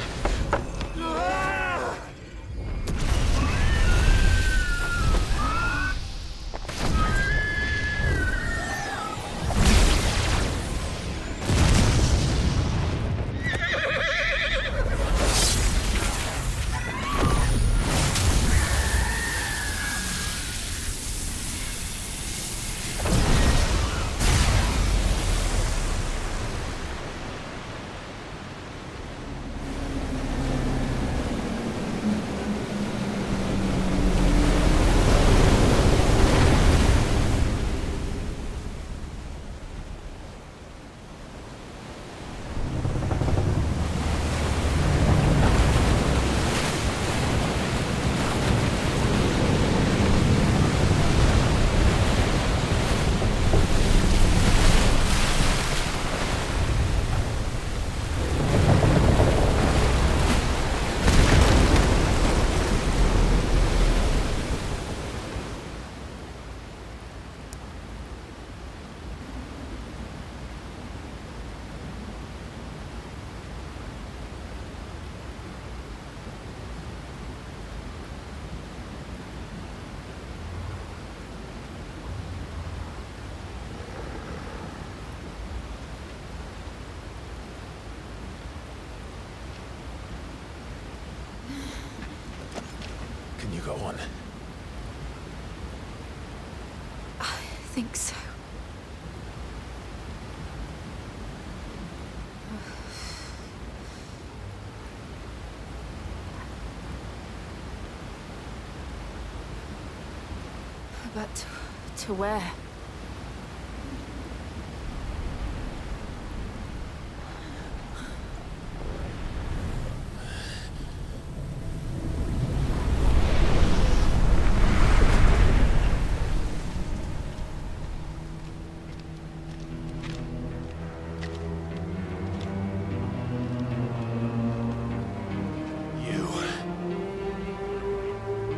Can you go on? I think so. But to where?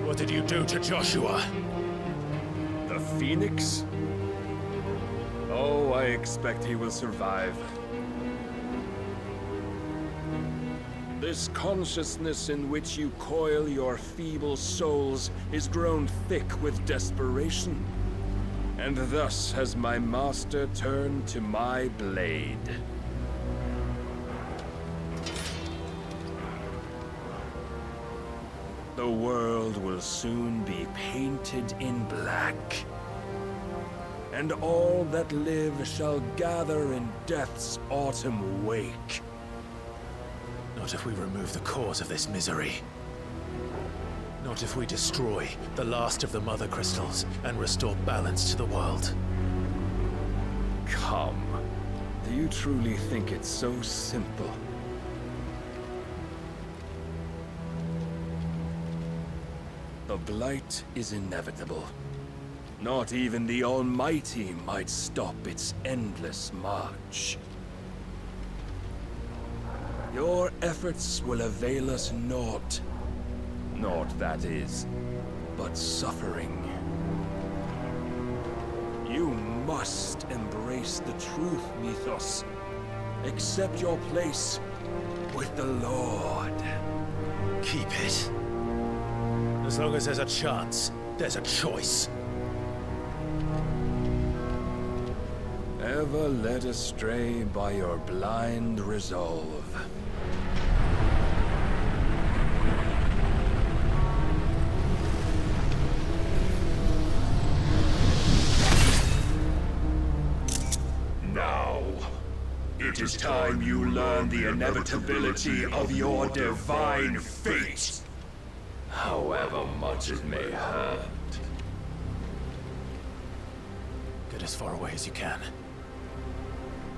What did you do to Joshua? The Phoenix? Oh, I expect he will survive. This consciousness in which you coil your feeble souls is grown thick with desperation. And thus has my master turned to my blade. The world will soon be painted in black. And all that live shall gather in death's autumn wake. Not if we remove the cause of this misery. Not if we destroy the last of the Mother Crystals and restore balance to the world. Come. Do you truly think it's so simple? The blight is inevitable. Not even the Almighty might stop its endless march. Your efforts will avail us naught. Naught, that is, but suffering. You must embrace the truth, Mythos. Accept your place with the Lord. Keep it. As long as there's a chance, there's a choice. Ever led astray by your blind resolve. Now, it is time you learn the inevitability of your divine fate, however much it may hurt. Get as far away as you can.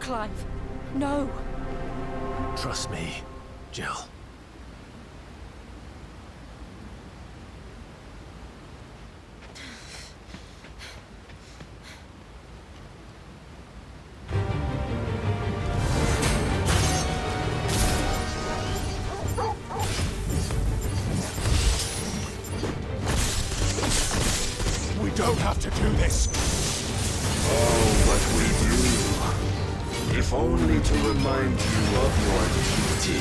Clive, no. Trust me, Jill. We don't have to do this. Oh, but we do. If only to remind you of your duty.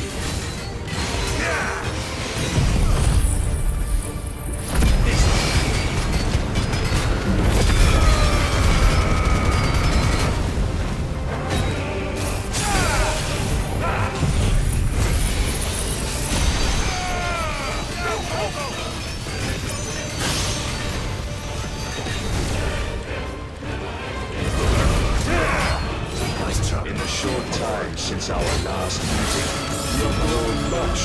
In the short time since our last meeting, you have grown much.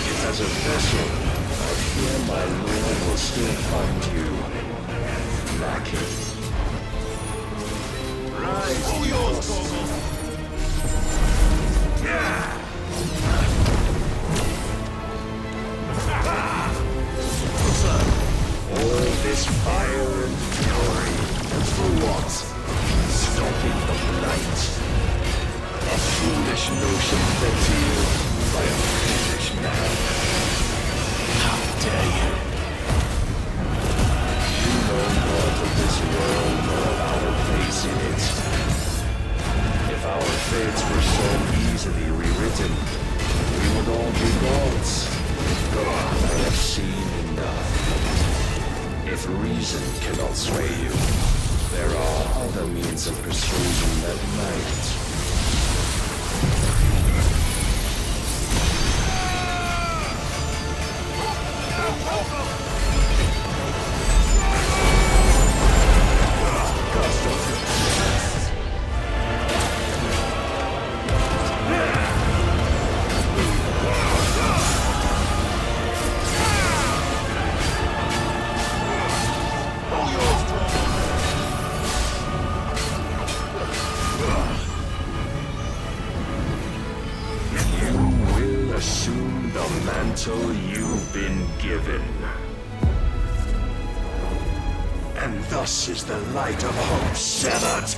If as a vessel, I fear my lord will still find you lacking. Rise, all yours, all this fire and fury, for what? Stopping the blight. A foolish notion fed to you by a foolish man. How dare you? You know not of this world nor of our place in it. If our fates were so easily rewritten, we would all be gods. I have seen enough. If reason cannot sway you, there are other means of persuasion that might. Assume the mantle you've been given. And thus is the light of hope severed.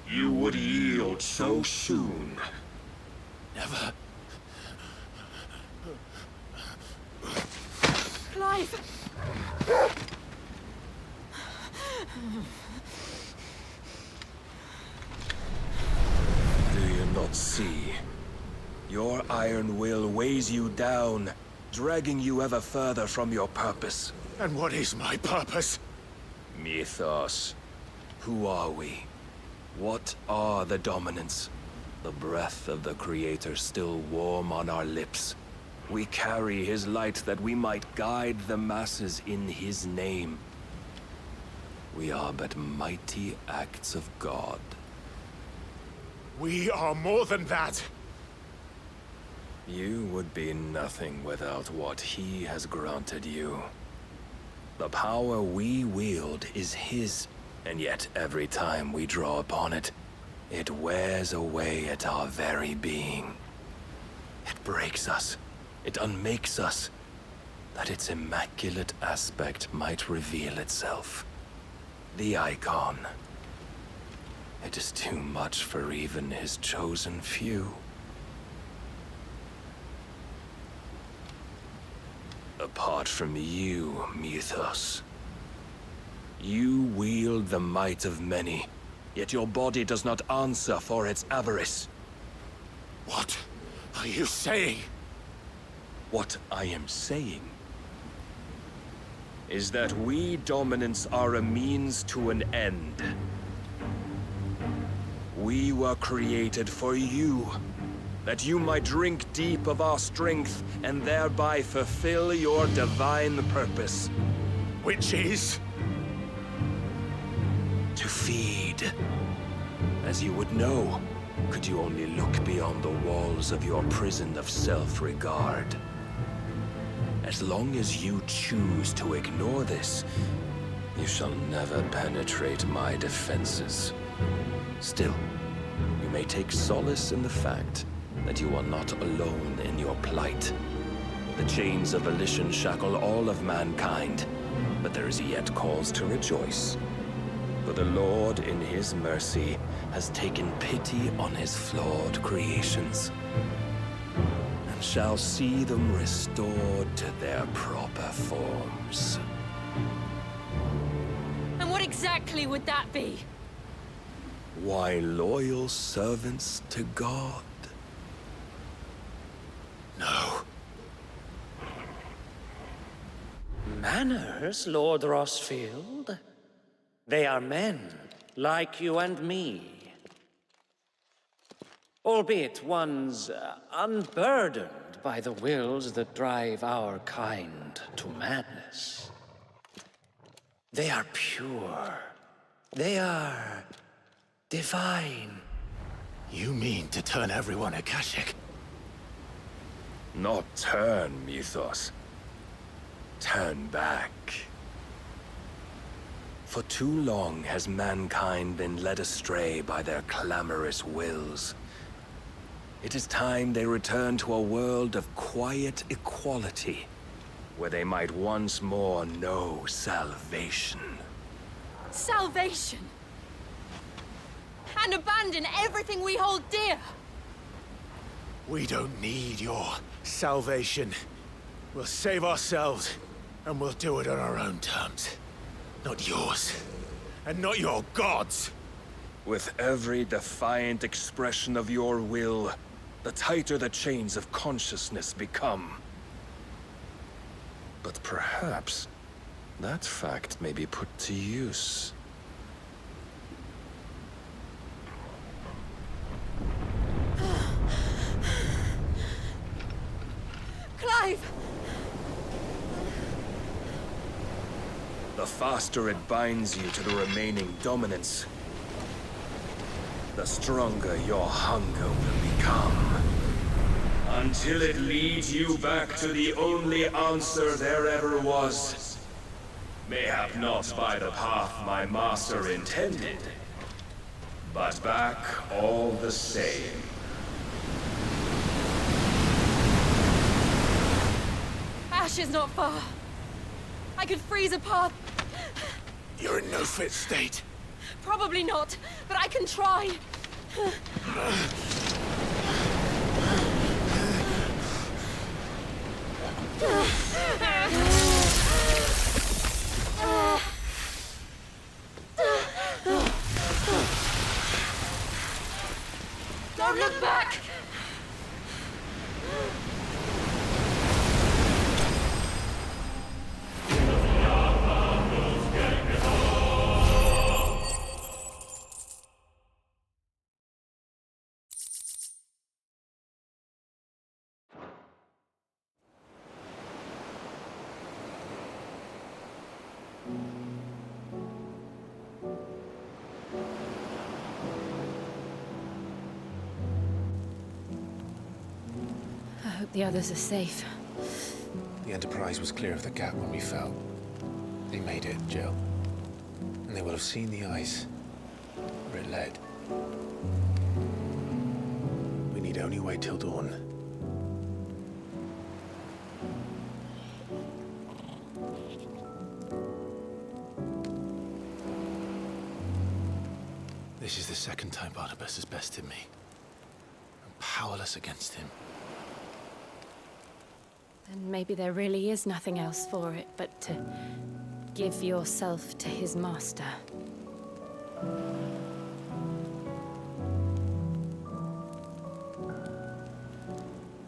You would yield so soon. Never. Clive! Do you not see? Your iron will weighs you down, dragging you ever further from your purpose. And what is my purpose? Mythos. Who are we? What are the dominants? The breath of the Creator still warm on our lips. We carry his light that we might guide the masses in his name. We are but mighty acts of God. We are more than that. You would be nothing without what he has granted you. The power we wield is his, and yet every time we draw upon it, it wears away at our very being. It breaks us. It unmakes us, that its immaculate aspect might reveal itself. The Eikon. It is too much for even his chosen few. apart from you, Mythos. You wield the might of many, yet your body does not answer for its avarice. What are you saying? What I am saying is that we dominants are a means to an end. We were created for you, that you might drink deep of our strength and thereby fulfill your divine purpose. Which is? To feed. As you would know, could you only look beyond the walls of your prison of self-regard. As long as you choose to ignore this, you shall never penetrate my defenses. Still, you may take solace in the fact that you are not alone in your plight. The chains of volition shackle all of mankind, but there is yet cause to rejoice. For the Lord, in his mercy, has taken pity on his flawed creations, and shall see them restored to their proper forms. And what exactly would that be? Why, loyal servants to God. No. Manners, Lord Rosfield? They are men, like you and me. Albeit ones unburdened by the wills that drive our kind to madness. They are pure. They are divine. You mean to turn everyone Akashic? Not turn, Mythos. Turn back. For too long has mankind been led astray by their clamorous wills. It is time they return to a world of quiet equality, where they might once more know salvation. Salvation? And abandon everything we hold dear? We don't need your salvation. We'll save ourselves, and we'll do it on our own terms. Not yours, and not your gods. With every defiant expression of your will, the tighter the chains of consciousness become. But perhaps that fact may be put to use. Clive! The faster it binds you to the remaining dominance, the stronger your hunger will become. Until it leads you back to the only answer there ever was. Mayhap not by the path my master intended, but back all the same. Ash is not far. I could freeze a path. You're in no fit state. Probably not, but I can try. Don't look back! I hope the others are safe. The Enterprise was clear of the gap when we fell. They made it, Jill. And they will have seen the ice where it led. We need only wait till dawn. This is the second time Barnabas has bested me. I'm powerless against him. then maybe there really is nothing else for it but to give yourself to his master.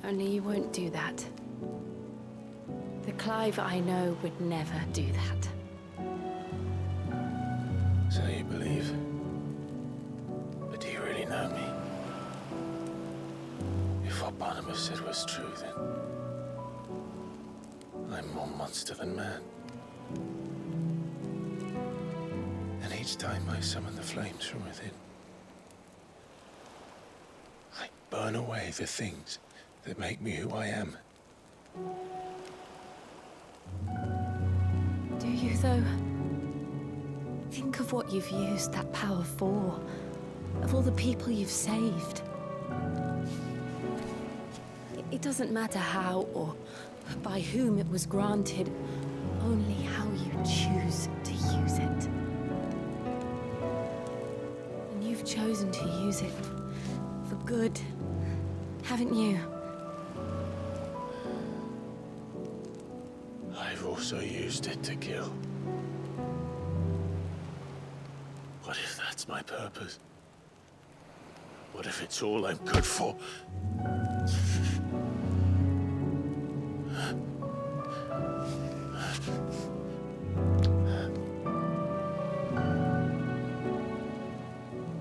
Only you won't do that. The Clive I know would never do that. So you believe? But do you really know me? If what Barnabas said was true, then I'm more monster than man. And each time I summon the flames from within, I burn away the things that make me who I am. Do you, though? Think of what you've used that power for, of all the people you've saved. It doesn't matter how or by whom it was granted, only how you choose to use it. And you've chosen to use it for good, haven't you? I've also used it to kill. What if that's my purpose? What if it's all I'm good for?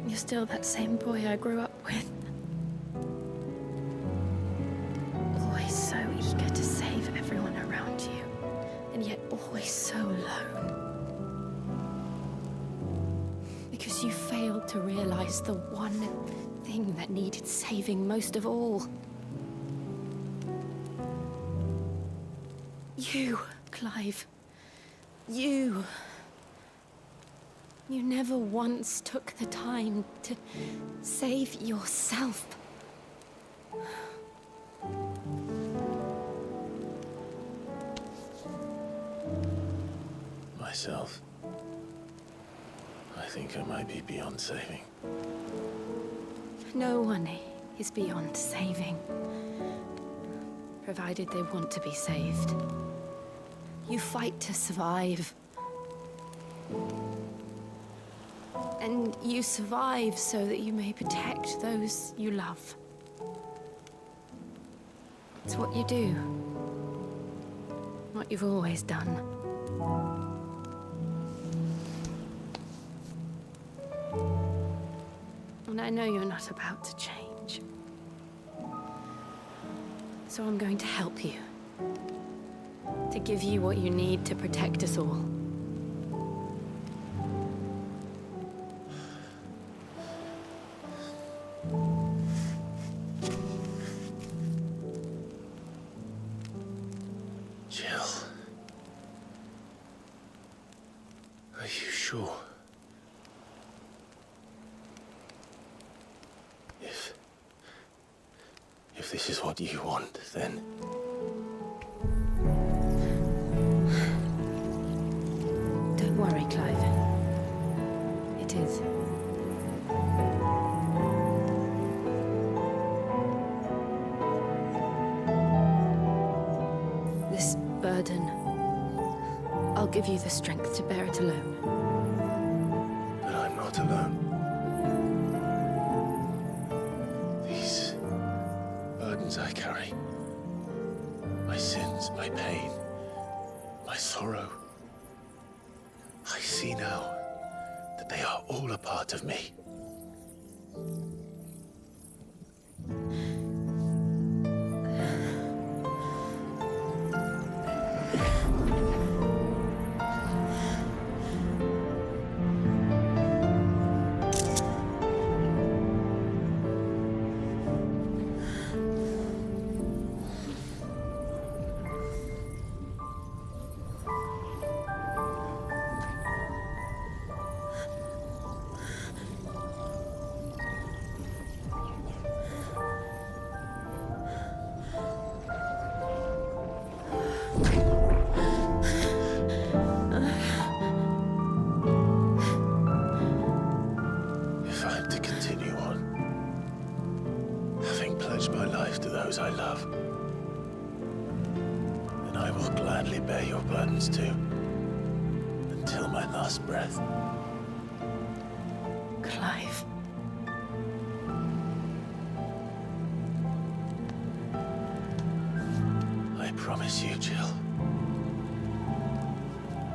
You're still that same boy I grew up with. Always so eager to save everyone around you, and yet always so alone. Because you failed to realize the one thing that needed saving most of all. You, Clive. You. You never once took the time to save yourself. Myself? I think I might be beyond saving. No one is beyond saving, provided they want to be saved. You fight to survive. And you survive so that you may protect those you love. It's what you do. What you've always done. And I know you're not about to change. So I'm going to help you. To give you what you need to protect us all. Jill. Are you sure? If this is what you want, then... Don't worry, Clive. It is. This burden, I'll give you the strength to bear it alone. But I'm not alone. I carry. My sins, my pain, my sorrow. I see now that they are all a part of me. I love. gladly bear your burdens too. Until my last breath. Clive. I promise you, Jill.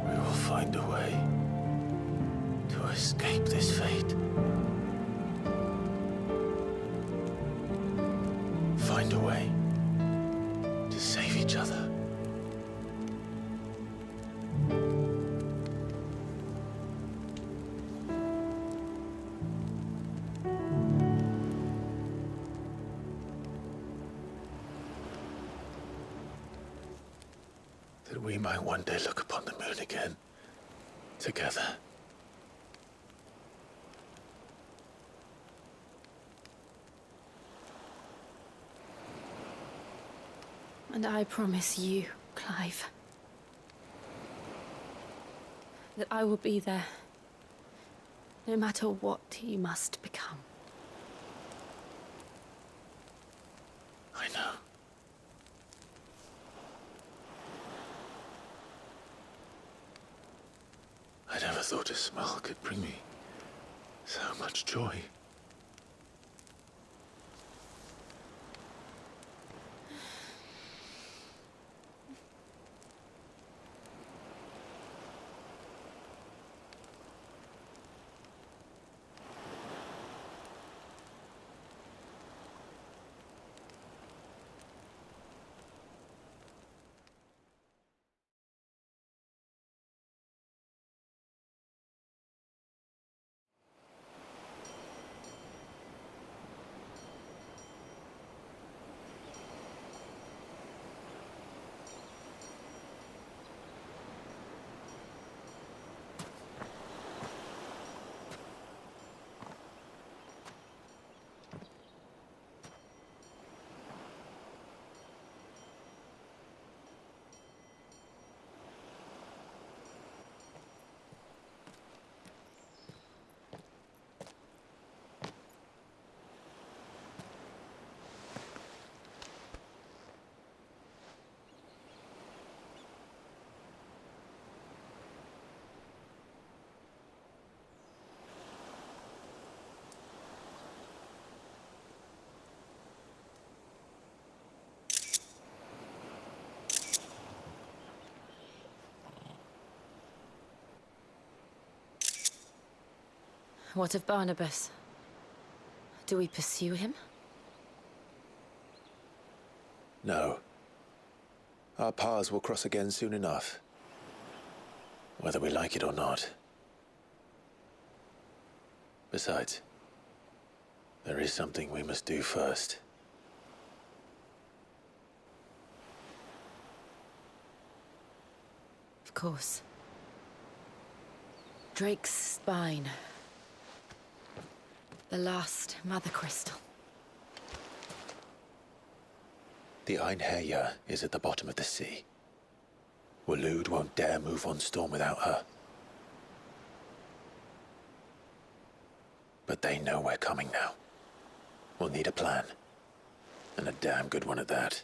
We will find a way to escape this fate. Find a way to save each other. That we might one day look upon the moon again, together. And I promise you, Clive, that I will be there, no matter what you must become. I know. I never thought a smile could bring me so much joy. What of Barnabas? Do we pursue him? No. Our paths will cross again soon enough. Whether we like it or not. Besides, there is something we must do first. Of course. Drake's spine. The last Mother Crystal. The Einherja is at the bottom of the sea. Waloed won't dare move on Storm without her. But they know we're coming now. We'll need a plan. And a damn good one at that.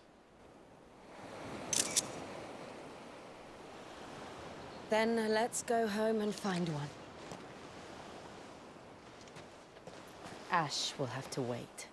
Then let's go home and find one. Ash will have to wait.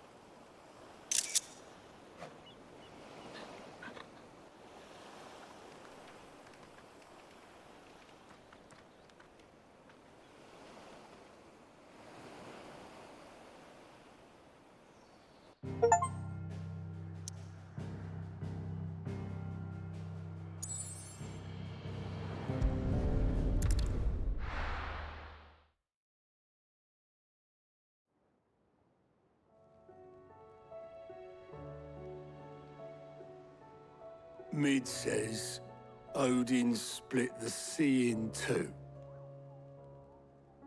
Mid says Odin split the sea in two.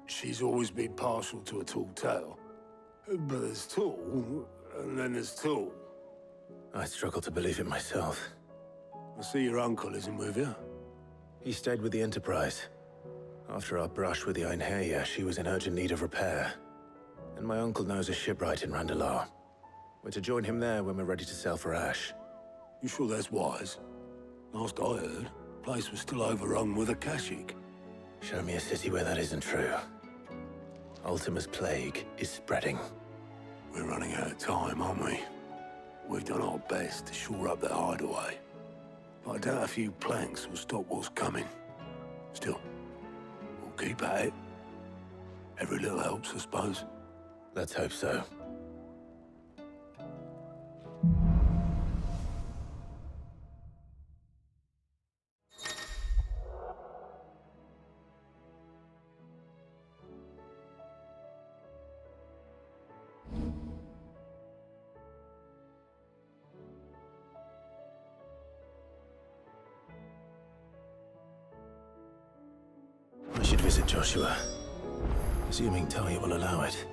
She's always been partial to a tall tale. But there's tall, and then there's tall. I struggle to believe it myself. I see your uncle isn't with you. He stayed with the Enterprise. After our brush with the Einherja, she was in urgent need of repair. And my uncle knows a shipwright in Randalar. We're to join him there when we're ready to sail for Ash. You sure that's wise? Last I heard, place was still overrun with Akashic. Show me a city where that isn't true. Ultima's plague is spreading. We're running out of time, aren't we? We've done our best to shore up the hideaway. But I doubt a few planks will stop what's coming. Still, we'll keep at it. Every little helps, I suppose. Let's hope so. I should visit Joshua, assuming Talia will allow it.